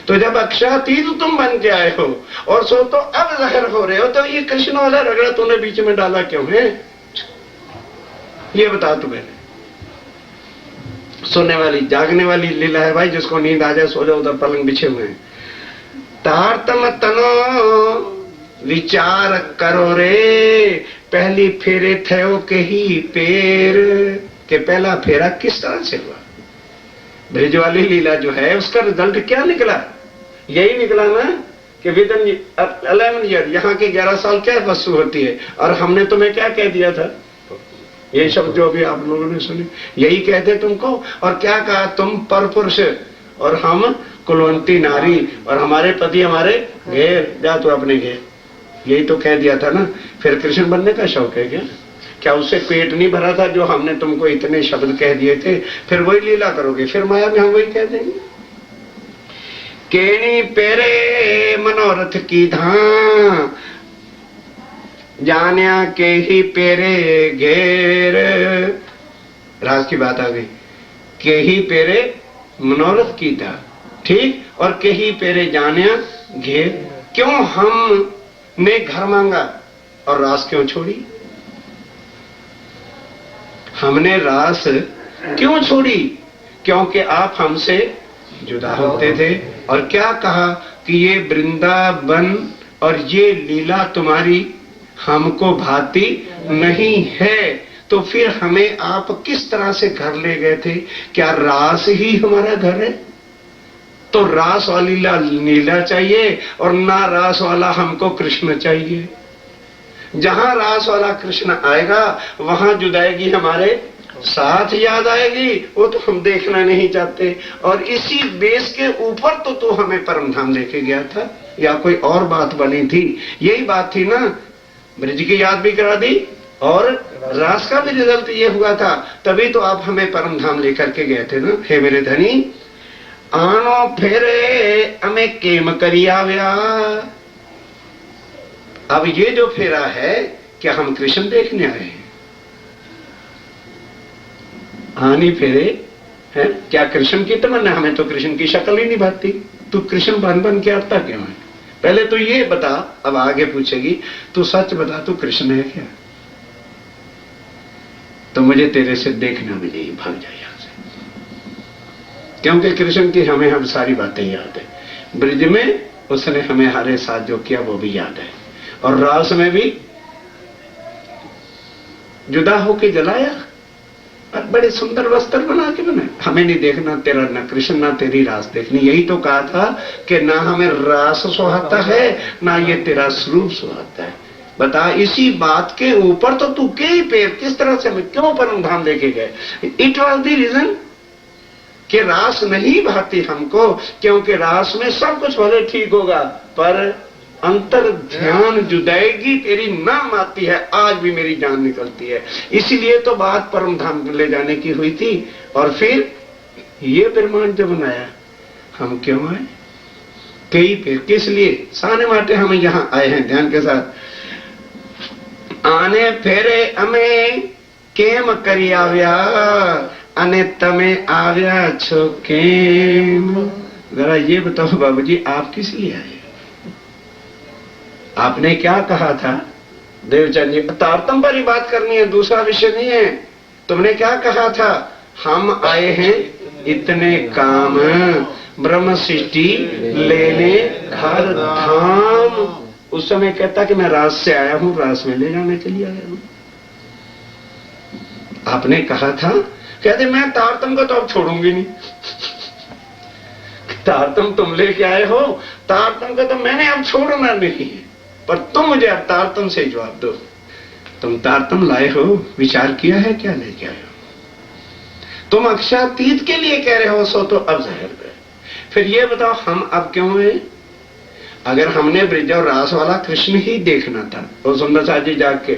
तो जब अक्षरातीत तुम बन के आए हो और सो तो अब जाहिर हो रहे हो, तो ये कृष्ण वाला रगड़ा तूने बीच में डाला क्यों है, ये बता तू। मैंने सोने वाली जागने वाली लीला है भाई, जिसको नींद आ जाए सो जाओ, उधर पलंग बिछे हुए हैं। तारतम तनो विचार करो रे, पहली फेरे थयो के ही पेर, के पहला फेरा किस तरह से हुआ। ब्रिज वाली लीला जो है उसका रिजल्ट क्या निकला, यही निकला ना कि विद इन 11 ईयर, यहाँ के 11 साल क्या वस्तु होती है, और हमने तुम्हें क्या कह दिया था, ये शब्द जो भी आप लोगों ने सुने, यही कहते तुमको। और क्या कहा, तुम पर पुरुष और हम कुलवंती नारी, और हमारे पति हमारे घेर, जा तू अपने घेर, यही तो कह दिया था ना। फिर कृष्ण बनने का शौक है क्या? क्या उससे पेट नहीं भरा था जो हमने तुमको इतने शब्द कह दिए थे? फिर वही लीला करोगे, फिर माया में हम वही कह देंगे। केनी पेरे मनोरथ की धां, जान्या के ही पेरे घेर, राज की बात आ गई। के ही पेरे मनोरथ की था, ठीक, और के ही पेरे जान्या घेर। क्यों हमने घर मांगा और रास क्यों छोड़ी? हमने रास क्यों छोड़ी? क्योंकि आप हमसे जुदा होते थे, और क्या कहा कि ये वृंदावन और ये लीला तुम्हारी हमको भाती नहीं है। तो फिर हमें आप किस तरह से घर ले गए थे? क्या रास ही हमारा घर है? तो रास वाली लीला चाहिए, और ना रास वाला हमको कृष्ण चाहिए। जहां रास वाला कृष्ण आएगा वहां जुदाएगी हमारे साथ याद आएगी, वो तो हम देखना नहीं चाहते। और इसी बेस के ऊपर तो तू हमें परम धाम लेके गया था, या कोई और बात बनी थी? यही बात थी ना, ब्रज की याद भी करा दी और रास का भी रिजल्ट ये हुआ था, तभी तो आप हमें परम धाम लेकर के गए थे ना। हे मेरे धनी, आनो फेरे हमें केम करी आव्या। अब ये जो फेरा है, क्या हम कृष्ण देखने आए हैं? आनी फेरे है क्या कृष्ण की तमन्ना? हमें तो कृष्ण की शक्ल ही नहीं भाती, तू कृष्ण बन बन के आता क्यों है? पहले तो ये बता, अब आगे पूछेगी, तू सच बता, तू कृष्ण है क्या? तो मुझे तेरे से देखना भी नहीं, भाग जा यहां से, क्योंकि कृष्ण की हमें हम सारी बातें याद है। ब्रिज में उसने हमें हमारे साथ जो किया वो भी याद है, और रास में भी जुदा होके जलाया और बड़े सुंदर वस्त्र बना के बनाए। हमें नहीं देखना तेरा न कृष्ण ना तेरी रास देखनी। यही तो कहा था कि ना हमें रास सुहाता है ना ये तेरा स्वरूप सुहाता है। बता, इसी बात के ऊपर तो तू के पेड़ किस तरह से हमें क्यों परम धाम लेके गए? इट वॉज द रीजन कि रास नहीं भाती हमको, क्योंकि रास में सब कुछ भले ठीक होगा पर अंतर ध्यान जुदाएगी तेरी नाम आती है, आज भी मेरी जान निकलती है। इसीलिए तो बात परम धाम ले जाने की हुई थी। और फिर ये ब्रह्मांड जो बनाया, हम क्यों आए? कई पे किस लिए? साने माटे हम यहां आए हैं। ध्यान के साथ, आने फेरे हमें केम करी आव्या, अने तमे आव्या छो केम। जरा ये बताओ बाबूजी, आप किस लिए आए? आपने क्या कहा था? देवचंद जी, तारतम पर ही बात करनी है, दूसरा विषय नहीं है। तुमने क्या कहा था? हम आए हैं इतने काम ब्रह्म सृष्टि लेने घर धाम। उस समय कहता कि मैं रास से आया हूं, रास में ले जाने के लिए आया हूं। आपने कहा था, कहते मैं तारतम को तो अब छोड़ूंगी नहीं। तारतम तुम लेके आए हो, तारतम को तो मैंने अब छोड़ना नहीं है, पर तुम मुझे अब तारतम से जवाब दो। तुम तारतम लाए हो, विचार किया है क्या लेके आए हो? तुम अक्षातीत के लिए कह रहे हो, सो तो अब जाहिर है। फिर ये बताओ, हम अब क्यों हैं? अगर हमने ब्रिज और रास वाला कृष्ण ही देखना था, तो सुंदर साथ जी जाग के,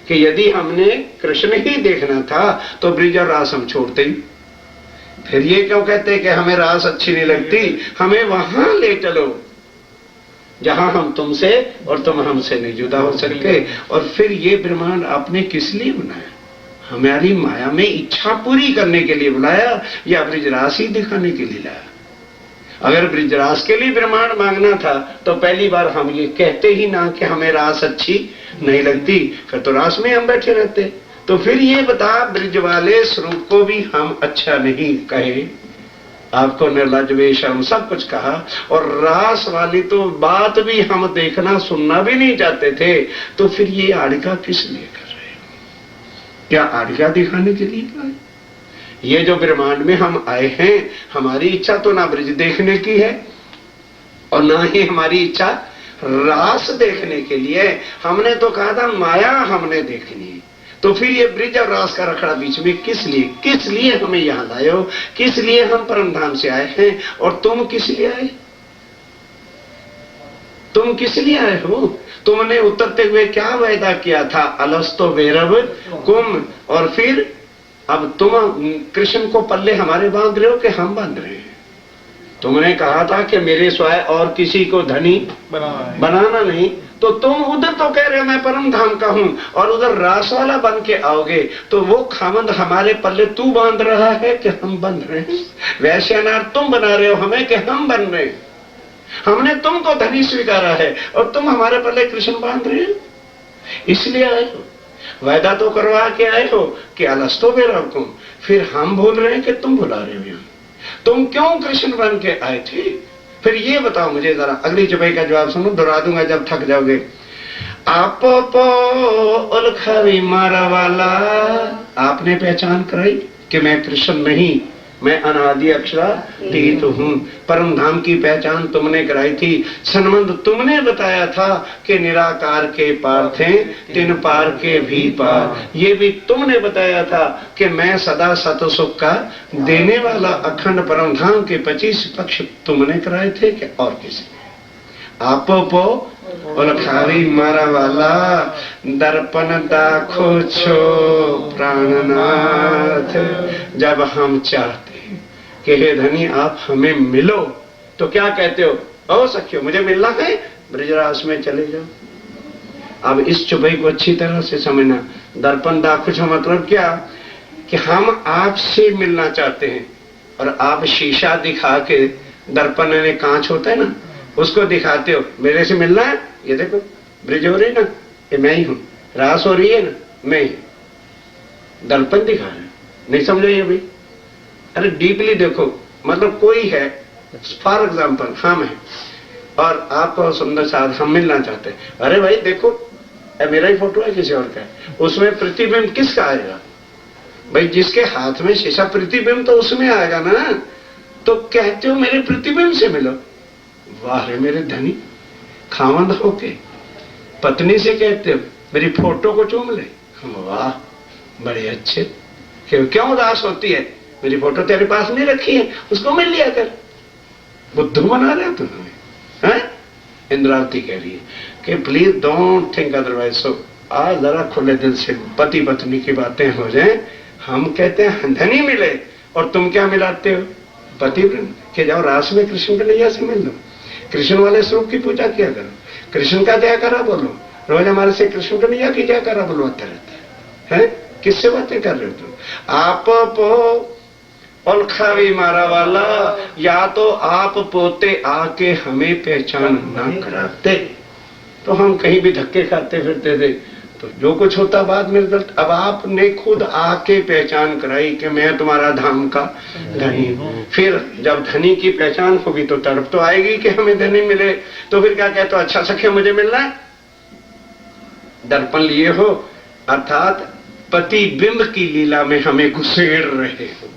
कि यदि हमने कृष्ण ही देखना था तो ब्रिज और रास हम छोड़ते ही। फिर ये क्यों कहते कि हमें रास अच्छी नहीं लगती? हमें वहां ले चलो जहां हम तुमसे और तुम हमसे नहीं जुदा हो सकते। और फिर ये ब्रह्मांड आपने किस लिए बनाया? हमारी माया में इच्छा पूरी करने के लिए बुलाया या ब्रिजरास ही दिखाने के लिए लाया? अगर ब्रिजरास के लिए ब्रह्मांड मांगना था तो पहली बार हम ये कहते ही ना कि हमें रास अच्छी नहीं लगती, फिर तो रास में हम बैठे रहते। तो फिर ये बता, ब्रिज वाले स्वरूप को भी हम अच्छा नहीं कहे? आपको निर्लज बेशर्म सब कुछ कहा, और रास वाली तो बात भी हम देखना सुनना भी नहीं चाहते थे। तो फिर ये आड़िका किस लिए कर रहे हो? क्या आड़िका दिखाने के लिए आए? ये जो ब्रह्मांड में हम आए हैं, हमारी इच्छा तो ना ब्रिज देखने की है और ना ही हमारी इच्छा रास देखने के लिए। हमने तो कहा था माया हमने देखनी है। तो फिर ये ब्रिज और रास का रखड़ा बीच में किस लिए? किस लिए हमें यहां लाए हो? किस लिए हम परम धाम से आए हैं? और तुम किस लिए आए? तुम किस लिए आए हो? तुमने उतरते हुए क्या वायदा किया था? अलस्तो वैरव कुम। और फिर अब तुम कृष्ण को पल्ले हमारे बांध रहे हो कि हम बांध रहे हैं? तुमने कहा था कि मेरे स्वाय और किसी को धनी बनाना नहीं, तो तुम उधर तो कह रहे हो मैं परम धाम का हूं, और उधर रास वाला बन के आओगे तो वो खामंद हमारे पल्ले तू बांध रहा है कि हम बंध रहे हैं? वैश्यनार तुम बना रहे हो हमें कि हम बन रहे हैं? हमने तुमको धनी स्वीकारा है और तुम हमारे पल्ले कृष्ण बांध रहे हो। इसलिए आए हो, वायदा तो करवा के आए हो कि अलस्तो बेरकुम। फिर हम बोल रहे हैं कि तुम बुला रहे हो। तुम क्यों कृष्ण बन के आए थे? फिर ये बताओ मुझे जरा। अगली चुपाई का जवाब सुनो, दोहरा दूंगा जब थक जाओगे। आप उलखवी मारा वाला, आपने पहचान कराई कि मैं कृष्ण नहीं मैं अनादि अक्षरातीत हूँ। परम धाम की पहचान तुमने कराई थी, संबंध तुमने बताया था कि निराकार के पार थे तीन पार के भी पार। ये भी तुमने बताया था कि मैं सदा सत सुख का देने वाला अखंड परम धाम के 25 पक्ष तुमने कराए थे कि और किसी ने? आपो पो उलखावी मारा वाला दर्पण दाखो छो प्राणनाथ। जब हम चाहते हैं कि हे धनी आप हमें मिलो तो क्या कहते हो? ओ सखियो मुझे मिलना है, ब्रजरास में चले जाओ। अब इस चुभई को अच्छी तरह से समझना। दर्पण दाखो छो मतलब क्या कि हम आपसे मिलना चाहते हैं और आप शीशा दिखा के, दर्पण में कांच होता है ना, उसको दिखाते हो मेरे से मिलना है, ये देखो ब्रिज हो रही ना, ये मैं ही हूं, रास हो रही है ना, मैं ही। दर्पण दिखा रहे, नहीं समझो ये भी? अरे डीपली देखो, मतलब कोई है, फॉर एग्जाम्पल हम है और आपको सुंदर साथ हम मिलना चाहते हैं। अरे भाई देखो मेरा ही फोटो है किसी और का है, उसमें प्रतिबिंब किसका आएगा? भाई जिसके हाथ में शीशा, प्रतिबिंब तो उसमें आएगा ना। तो कहते हो मेरे प्रतिबिंब से मिलो। वाह रे मेरे धनी, खावंद होके पत्नी से कहते हो मेरी फोटो को चूम ले। वाह बड़े अच्छे। क्यों उदास होती है? मेरी फोटो तेरे पास नहीं रखी है, उसको मिल लिया कर। बुद्धू बना रहे हो तुम हमें, हैं? इंद्रावती कह रही है कि प्लीज डोंट थिंक अदरवाइज। सो आज जरा खुले दिल से पति पत्नी की बातें हो जाएं। हम कहते हैं धनी मिले और तुम क्या मिलाते हो? पति के जाओ रास में कृष्ण कन्हैया से मिल लो, कृष्ण वाले स्वरूप की पूजा किया करो, कृष्ण का जयकारा बोलो। रोज हमारे से कृष्ण कन्हैया की जयकारा बुलवाते रहते हैं। किससे बातें कर रहे हो तुम? आप पो उलखावी मारा वाला, या तो आप पोते आके हमें पहचान ना कराते तो हम कहीं भी धक्के खाते फिरते थे, तो जो कुछ होता बाद में रिजल्ट। अब आपने खुद आके पहचान कराई कि मैं तुम्हारा धाम का धनी हूं। फिर जब धनी की पहचान होगी तो तड़प तो आएगी कि हमें धनी मिले। तो फिर क्या कहते हो? अच्छा सखिया मुझे मिलना है, दर्पण लिए हो अर्थात पति बिंब की लीला में हमें घुसेड़ रहे हो।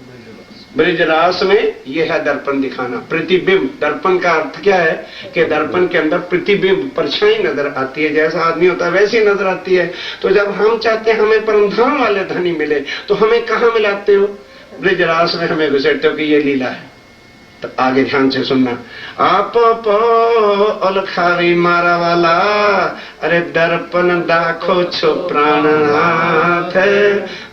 ब्रजरास में यह है दर्पण दिखाना, प्रतिबिंब। दर्पण का अर्थ क्या है कि दर्पण के अंदर प्रतिबिंब, परछाई नजर आती है, जैसा आदमी होता है वैसी नजर आती है। तो जब हम चाहते हैं हमें परमधाम वाले धनी मिले तो हमें कहाँ मिलाते हो? ब्रजरास में हमें घुसेड़ते हो कि ये लीला है। तो आगे ध्यान से सुनना। आप पो उलखावी मारा वाला, अरे दर्पण दाखो छो प्राणनाथ।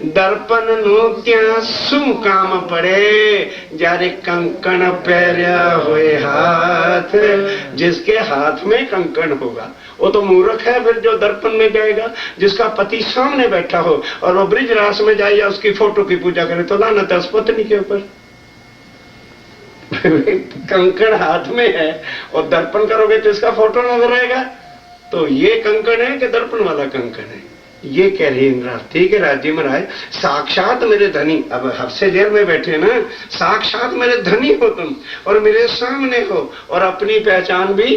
दर्पण नु क्या सु काम पड़े, जारे कंकण पहरिया हुए हाथ। जिसके हाथ में कंकण होगा वो तो मूर्ख है फिर जो दर्पण में जाएगा। जिसका पति सामने बैठा हो और वो ब्रजरास में जाए या उसकी फोटो की पूजा करे तो लानत है उस पत्नी के ऊपर। कंकण हाथ में है और दर्पण करोगे तो इसका फोटो नजर आएगा। तो ये कंकण है कि दर्पण वाला कंकण है? ये कह रही इंद्रावती के राज्य में राय साक्षात मेरे धनी, अब हफ्से जेल में बैठे ना, साक्षात मेरे धनी हो तुम और मेरे सामने हो और अपनी पहचान भी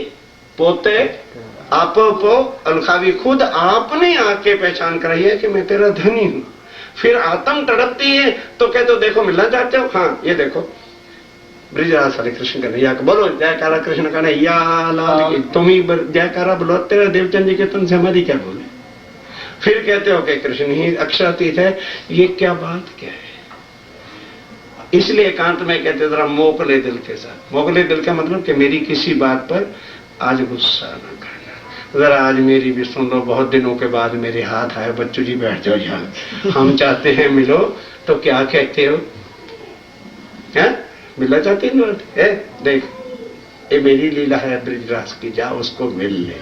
पोते आप पो अलखावी, खुद आपने आके पहचान कराई है कि मैं तेरा धनी हूं। फिर आत्म तड़पती है तो कहते हो देखो मिलना चाहते हो? हाँ ये देखो ब्रजरास वाले कृष्ण कन्हैया को बोलो जयकारा कृष्ण कन्हैया लाल की। तुम ही जयकारा बोलो, तेरा देवचंद जी के तुम से हमारी क्या बोले? फिर कहते हो कि कृष्ण ही अक्षरातीत है। ये क्या बात क्या है? इसलिए एकांत में कहते जरा मोकले दिल के साथ। मोकले दिल का मतलब कि मेरी किसी बात पर आज गुस्सा न करना, जरा आज मेरी भी सुन लो। बहुत दिनों के बाद मेरे हाथ आए, बच्चू जी बैठ जाओ यहाँ, हम चाहते हैं मिलो। तो क्या कहते हो? है मिलना चाहती है? देख ये मेरी लीला है ब्रजरास की, जा उसको मिल ले।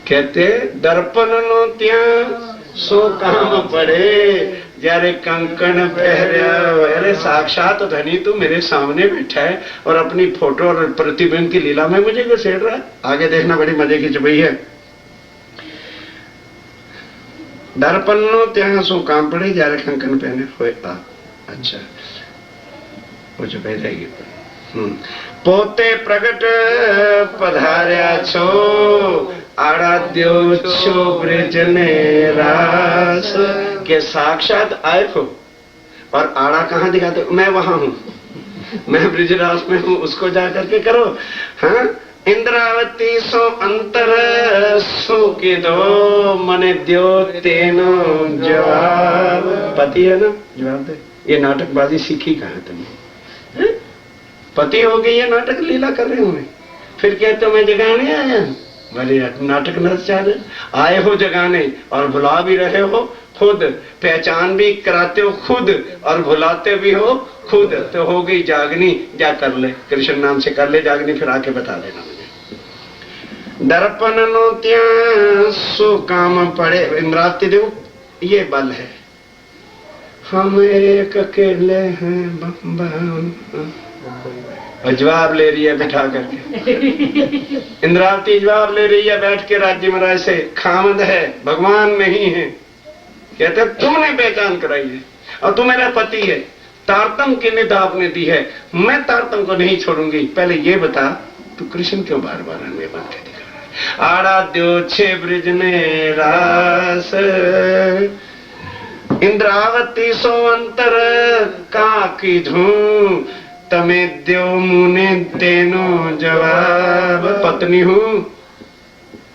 कहते दर्पण नो त्या सो काम पड़े, जारे कंकण पहरिया। अरे साक्षात धनी तू मेरे सामने बैठा है और अपनी फोटो और प्रतिबिंब की लीला में मुझे घुसेड़ रहा है। आगे देखना बड़ी मजे की चुपई है। दर्पण नो त्या सो काम पड़े, जारे कंकण पहने हुए। अच्छा वो जो कह जाएगी। पोते प्रगट पधार्या छो, आराध्यो छो ब्रज ने रास। के साक्षात आए हो और आड़ा कहाँ दिखाते हो? मैं वहां हूं, मैं ब्रिजराज में हूं, उसको जा करके करो। हाँ, इंद्रावती सो अंतर सुखी दो मने द्यो तेनो जवाब। पति है ना, जवाब दे। ये नाटकबाजी सीखी कहाँ तुमने? पति हो गई, ये नाटक लीला कर रहे हो, फिर कहते हो मैं जगाने आया। बड़े नाटक नचारे आए हो जगाने और भुला भी रहे हो खुद, पहचान भी कराते हो खुद और भुलाते भी हो खुद। तो हो गई जागनी, जा कर ले, कृष्ण नाम से कर ले जागनी, फिर आके बता देना मुझे। दर्पण नो त्या सो काम पड़े। इंद्रावती देव, ये बल है, हम एक अकेले हैं बम्बई। और जवाब ले रही है बिठा करके, इंद्रावती जवाब ले रही है बैठ के राज्य महाराज से। खामद है, भगवान नहीं है। कहते तुमने पहचान कराई है और तू मेरा पति है, तारतम की निद आपने दी है, मैं तारतम को नहीं छोड़ूंगी। पहले ये बता, तू कृष्ण क्यों बार बार हमें बन के दिखा रहा है? आड़ा द्यो छे ब्रिज ने रास, इंद्रावती सो अंतर का की धूं, तमे द्यो मुने तेनो जवाब। पत्नी हूं,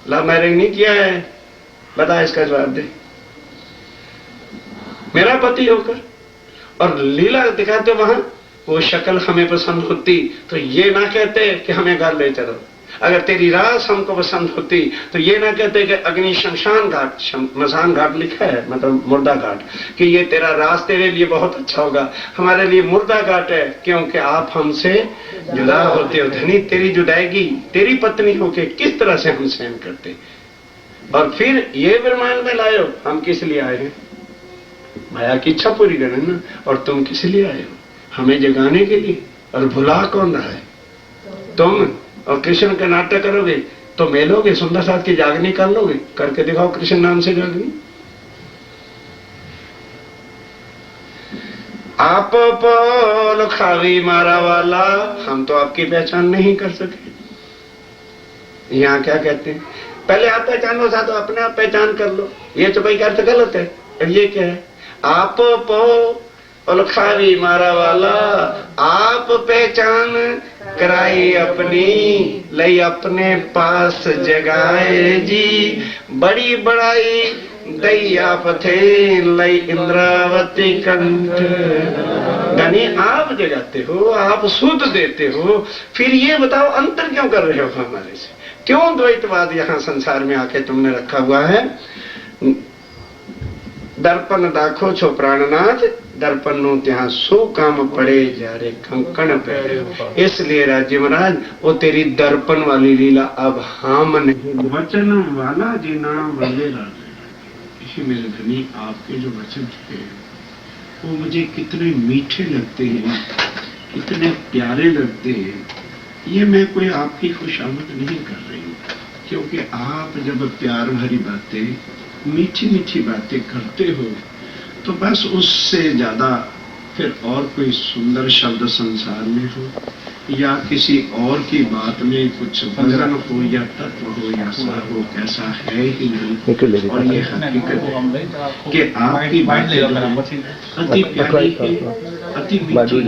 लव मैरिज नहीं किया है, बता इसका जवाब दे। मेरा पति होकर और लीला दिखाते वहां, वो शक्ल हमें पसंद होती तो ये ना कहते कि हमें घर ले चलो। अगर तेरी रास हमको पसंद होती तो ये ना कहते कि अग्नि शमशान घाट, शमशान घाट लिखा है मतलब मुर्दा घाट, कि ये तेरा रास तेरे लिए बहुत अच्छा होगा। हमारे लिए मुर्दा घाट है, क्योंकि आप हमसे जुदा होते हो। धनी तेरी जुदाईगी तेरी पत्नी होके किस तरह से हम सहन करते। और फिर ये ब्रह्मांड में लाए हो, हम किस लिए आए हैं? माया की इच्छा पूरी करने ना। और तुम किस लिए आए हो? हमें जगाने के लिए। और भुला कौन रहा है? तुम। और कृष्ण का नाटक करोगे तो मेलोगे, सुंदर साथ की जागनी कर लोगे, करके दिखाओ कृष्ण नाम से जागनी। आप पोल खावी मारा वाला, हम तो आपकी पहचान नहीं कर सके। यहाँ क्या कहते हैं, पहले आप पहचानो सा तो अपने आप पहचान कर लो। ये चौपाई का अर्थ गलत है। अब ये क्या है? आप पोल खावी मारा वाला, आप पहचान कराई अपनी, लई अपने पास जगाए जी। बड़ी बड़ाई दैया पथे, लई इंद्रावती कंठ। यानी आप जगाते हो, आप शुद्ध देते हो, फिर ये बताओ अंतर क्यों कर रहे हो हमारे से? क्यों द्वैतवाद यहाँ संसार में आके तुमने रखा हुआ है? दर्पण दाखो छो प्राणनाथ, दर्पण नो ત્યાં सो काम पड़े जारे कंकण पहरे। इसलिए राज्य महाराज वो तेरी दर्पण वाली लीला अब हम नहीं। वचन वाला जी नाम वाले राजे। इसी मेरे धनी आपके जो वचन थे वो मुझे कितने मीठे लगते हैं, कितने प्यारे लगते हैं। ये मैं कोई आपकी खुशामद नहीं कर रही हूँ, क्योंकि आप जब प्यार भरी बातें, मीठी मीठी बातें करते हो तो बस उससे ज्यादा फिर और कोई सुंदर शब्द संसार में हो या किसी और की बात में कुछ वजन हो या तत्व हो या सार हो, कैसा है ही नहीं। और ये हकीकत है कि आपकी बातें अति प्यारी है, अति मीठी।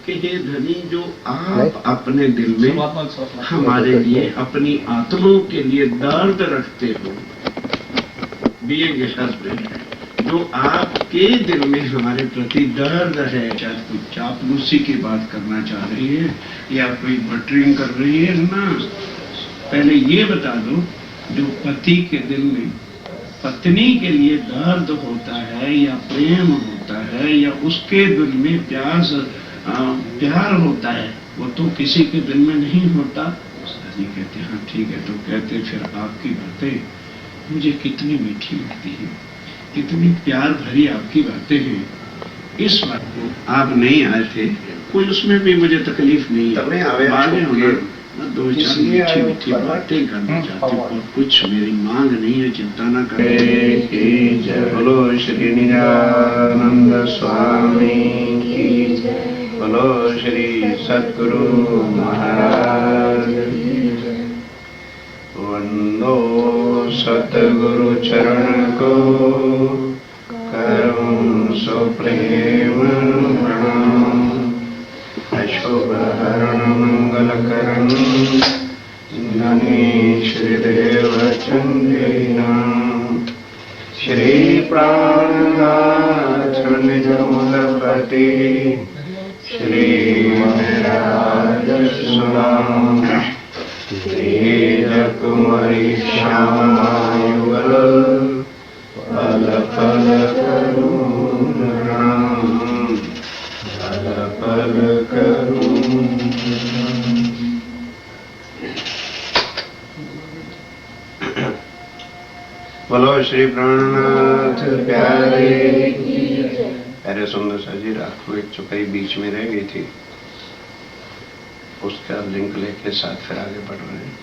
कि ये धनी जो आप अपने दिल में हमारे लिए, अपनी आत्माओं के लिए दर्द रखते हो, बीइंग ए हस्बैंड, जो आपके दिल में हमारे प्रति दर्द है, चाहे कोई चापलूसी की बात करना चाह रही है या कोई बटरिंग कर रही है ना, पहले ये बता दो, जो पति के दिल में पत्नी के लिए दर्द होता है या प्रेम होता है या उसके दिल में प्यार होता है, वो तो किसी के दिल में नहीं होता। कहते हाँ ठीक है, तो कहते फिर आपकी बातें मुझे कितनी मीठी लगती है, कितनी प्यार भरी आपकी बातें हैं। इस बात को आप नहीं आए थे, कोई उसमें भी मुझे तकलीफ नहीं है। आगे होना, दो चार मीठी मीठी बातें करना चाहती हूँ और कुछ मेरी मांग नहीं है, चिंता न करें। बोलो श्री निजानंद स्वामी की जय, बोलो श्री सद्गुरु महाराज की जय। वंदो सतगुरु चरण को, करूं सुप्रेम प्रणाम। अशुभ हरण मंगल करण धनी श्रीदेव चंद्रेना। श्री प्राणनाथ निज मूलपति श्री महाराज सुराम। तेज कुमारी श्यामायुगल पल पल करुण राम। पल पल करुण। बोलो श्री प्राणनाथ प्यारे। अरे सुंदर सा जी, रात को एक चुपाई बीच में रह गई थी, उसका लिंक लेके साथ फिर आगे बढ़ रहे हैं।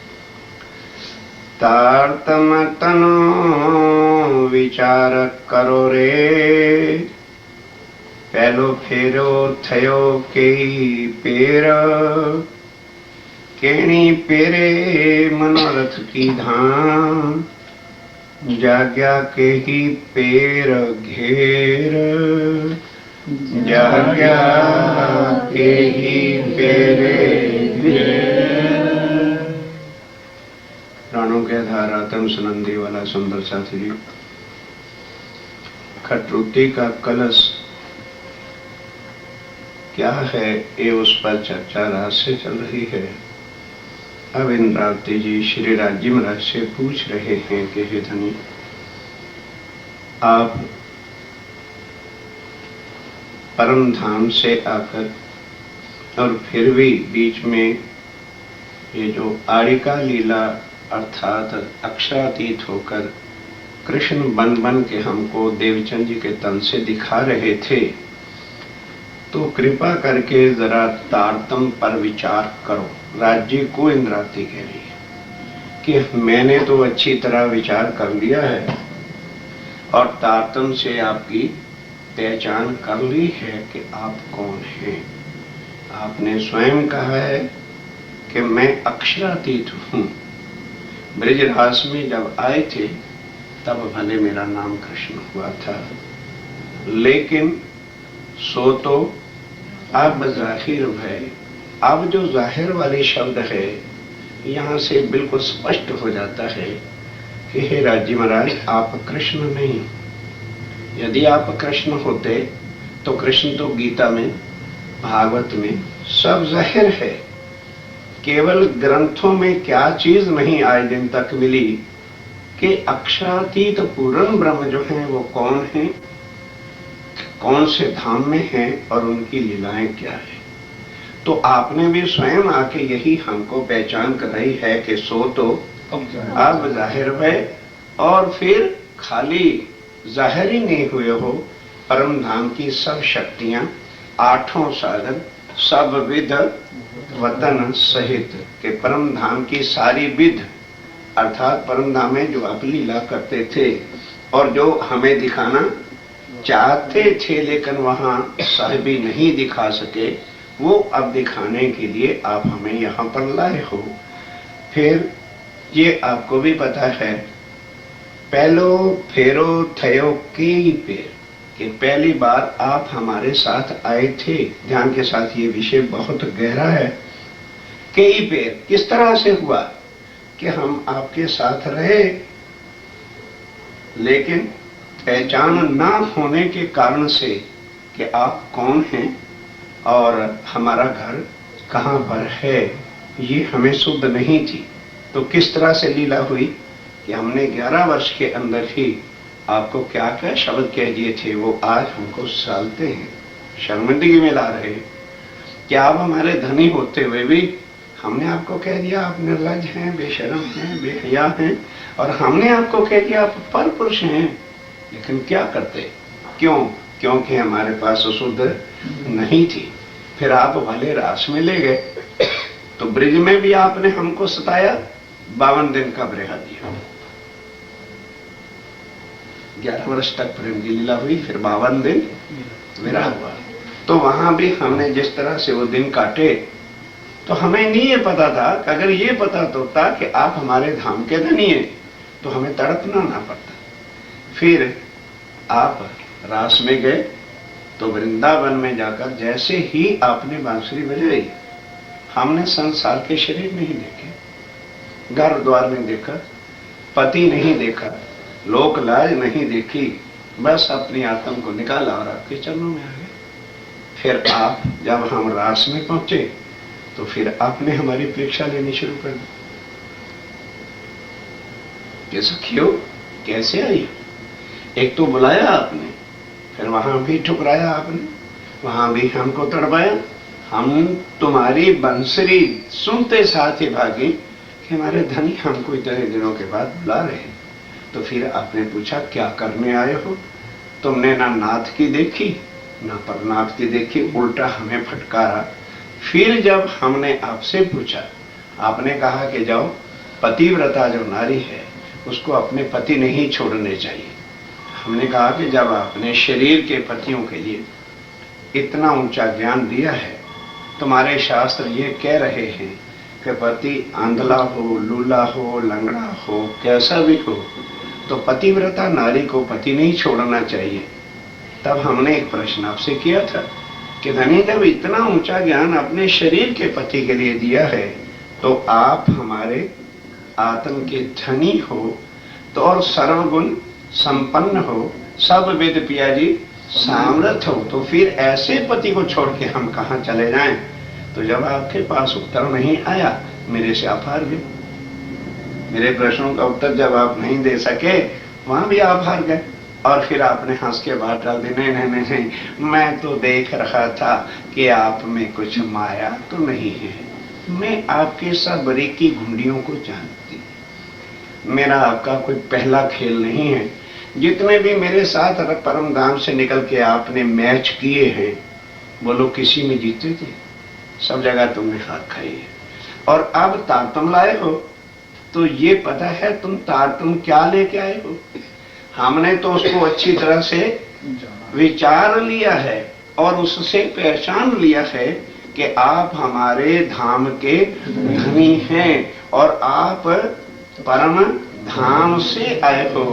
तारतम तनो विचार करो रे, पहलो फेरो थयो के पेर। केणी पेरे मनोरथ की धाम, जाग्या के ही पेर घेर। जाग्या के ही पेरे घेर। प्राणों के आधार आत्म सुनंदी वाला सुंदर साथी जी, खटरुती का कलश क्या है ये उस पर चर्चा रात से चल रही है। अब इंद्रावती जी श्री राज्य महाराज से पूछ रहे हैं कि हे धनी, आप परम धाम से आकर और फिर भी बीच में ये जो आड़िका लीला अर्थात अक्षरातीत होकर कृष्ण बन बन के हमको देवचंद जी के तन से दिखा रहे थे, तो कृपा करके जरा तारतम पर विचार करो। राज्य को इंद्रावती कह रही है कि मैंने तो अच्छी तरह विचार कर लिया है और तारतम से आपकी पहचान कर ली है कि आप कौन हैं। आपने स्वयं कहा है कि मैं अक्षरातीत हूं। ब्रजरास में जब आए थे तब भले मेरा नाम कृष्ण हुआ था, लेकिन सो तो अब जाहिर है। अब जो जाहिर वाले शब्द है यहाँ से बिल्कुल स्पष्ट हो जाता है कि हे राज्य महाराज, आप कृष्ण नहीं। यदि आप कृष्ण होते तो कृष्ण तो गीता में, भागवत में सब जाहिर है। केवल ग्रंथों में क्या चीज नहीं आज दिन तक मिली कि अक्षरातीत पूर्ण ब्रह्म जो हैं वो कौन हैं, कौन से धाम में हैं और उनकी लीलाएं क्या है। तो आपने भी स्वयं आके यही हमको पहचान कराई है कि सो तो अब जाहिर है, और फिर खाली जाहिर ही नहीं हुए हो, परम धाम की सब शक्तियां, आठों साधन, सब विध वतन सहित के परम धाम की सारी विध अर्थात परम धाम में जो आप लीला करते थे और जो हमें दिखाना चाहते थे लेकिन वहां साहिबी नहीं दिखा सके, वो अब दिखाने के लिए आप हमें यहाँ पर लाए हो। फिर ये आपको भी पता है, पहलो फेरो थयो के पेर, कि पहली बार आप हमारे साथ आए थे। ध्यान के साथ ये विषय बहुत गहरा है। कई पेर किस तरह से हुआ कि हम आपके साथ रहे, लेकिन पहचान ना होने के कारण से कि आप कौन हैं और हमारा घर कहाँ पर है, ये हमें शुद्ध नहीं थी। तो किस तरह से लीला हुई कि हमने 11 वर्ष के अंदर ही आपको क्या क्या शब्द कह दिए थे, वो आज हमको सालते हैं, शर्मिंदगी में ला रहे हैं। क्या आप हमारे धनी होते हुए भी हमने आपको कह दिया आप निर्लज हैं, बेशर्म हैं, बेहया हैं, और हमने आपको कह दिया आप पर पुरुष हैं। लेकिन क्या करते, क्यों? क्योंकि हमारे पास शुद्ध नहीं थी। फिर आप भले रास में ले गए, तो ब्रिज में भी आपने हमको सताया, 52 दिन का ब्रेहा दिया। 11 वर्ष तक प्रेम की लीला हुई, फिर 52 दिन विरह हुआ। तो वहां भी हमने जिस तरह से वो दिन काटे, तो हमें नहीं ये पता था कि अगर ये पता तो था कि आप हमारे धाम के धनी हैं, तो हमें तड़पना ना पड़ता। फिर आप रास में गए, तो वृंदावन में जाकर जैसे ही आपने बांसुरी बजाई, हमने संसार के शरीर नहीं देखे, घर द्वार नहीं देखा, पति नहीं देखा, लोक लाज नहीं देखी, बस अपनी आत्मा को निकाला और आपके चरणों में आ गए। फिर आप जब हम रास में पहुंचे तो फिर आपने हमारी परीक्षा लेनी शुरू कर दी कि सखियो कैसे आई। एक तो बुलाया आपने, फिर वहां भी ठुकराया आपने, वहां भी हमको तड़पाया। हम तुम्हारी बंसरी सुनते साथ ही भागी कि हमारे धनी हमको इतने दिनों के बाद बुला रहे हैं। तो फिर आपने पूछा क्या करने आए हो। तुमने ना नाथ की देखी ना परनाथ की देखी, उल्टा हमें फटकारा। फिर जब हमने आपसे पूछा, आपने कहा कि जाओ, पतिव्रता जो नारी है उसको अपने पति नहीं छोड़ने चाहिए। हमने कहा कि जब आपने शरीर के पतियों के लिए इतना ऊंचा ज्ञान दिया है, तुम्हारे शास्त्र ये कह रहे हैं कि पति आंधला हो, लूला हो, लंगड़ा हो, कैसा भी हो, तो पतिव्रता नारी को पति नहीं छोड़ना चाहिए। तब हमने एक प्रश्न आपसे किया था कि धनी जब इतना ऊंचा ज्ञान अपने शरीर के पति के लिए दिया है, तो आप हमारे आत्म के धनी हो तो और सर्वगुण संपन्न हो, सब वेद पिया जी सामर्थ हो, तो फिर ऐसे पति को छोड़ के हम कहां चले जाएं। तो जब आपके पास उत्तर नहीं आया, मेरे से आप हार गए। मेरे प्रश्नों का उत्तर जब आप नहीं दे सके, वहां भी आप हार गए। और फिर आपने हंस के बात डाल दी, नहीं नहीं नहीं, मैं तो देख रहा था कि आप में कुछ माया तो नहीं है। मैं आपके सब बारीकी घुंडियों को जानती, मेरा आपका कोई पहला खेल नहीं है। जितने भी मेरे साथ परम धाम से निकल के आपने मैच किए हैं, बोलो किसी में जीते थे, सब जगह तुमने हाथ खाई है। और अब तारतम लाए हो तो ये पता है तुम तारतम क्या लेके आए हो। हमने तो उसको अच्छी तरह से विचार लिया है और उससे पहचान लिया है कि आप हमारे धाम के धनी हैं और आप परम धाम से आए हो।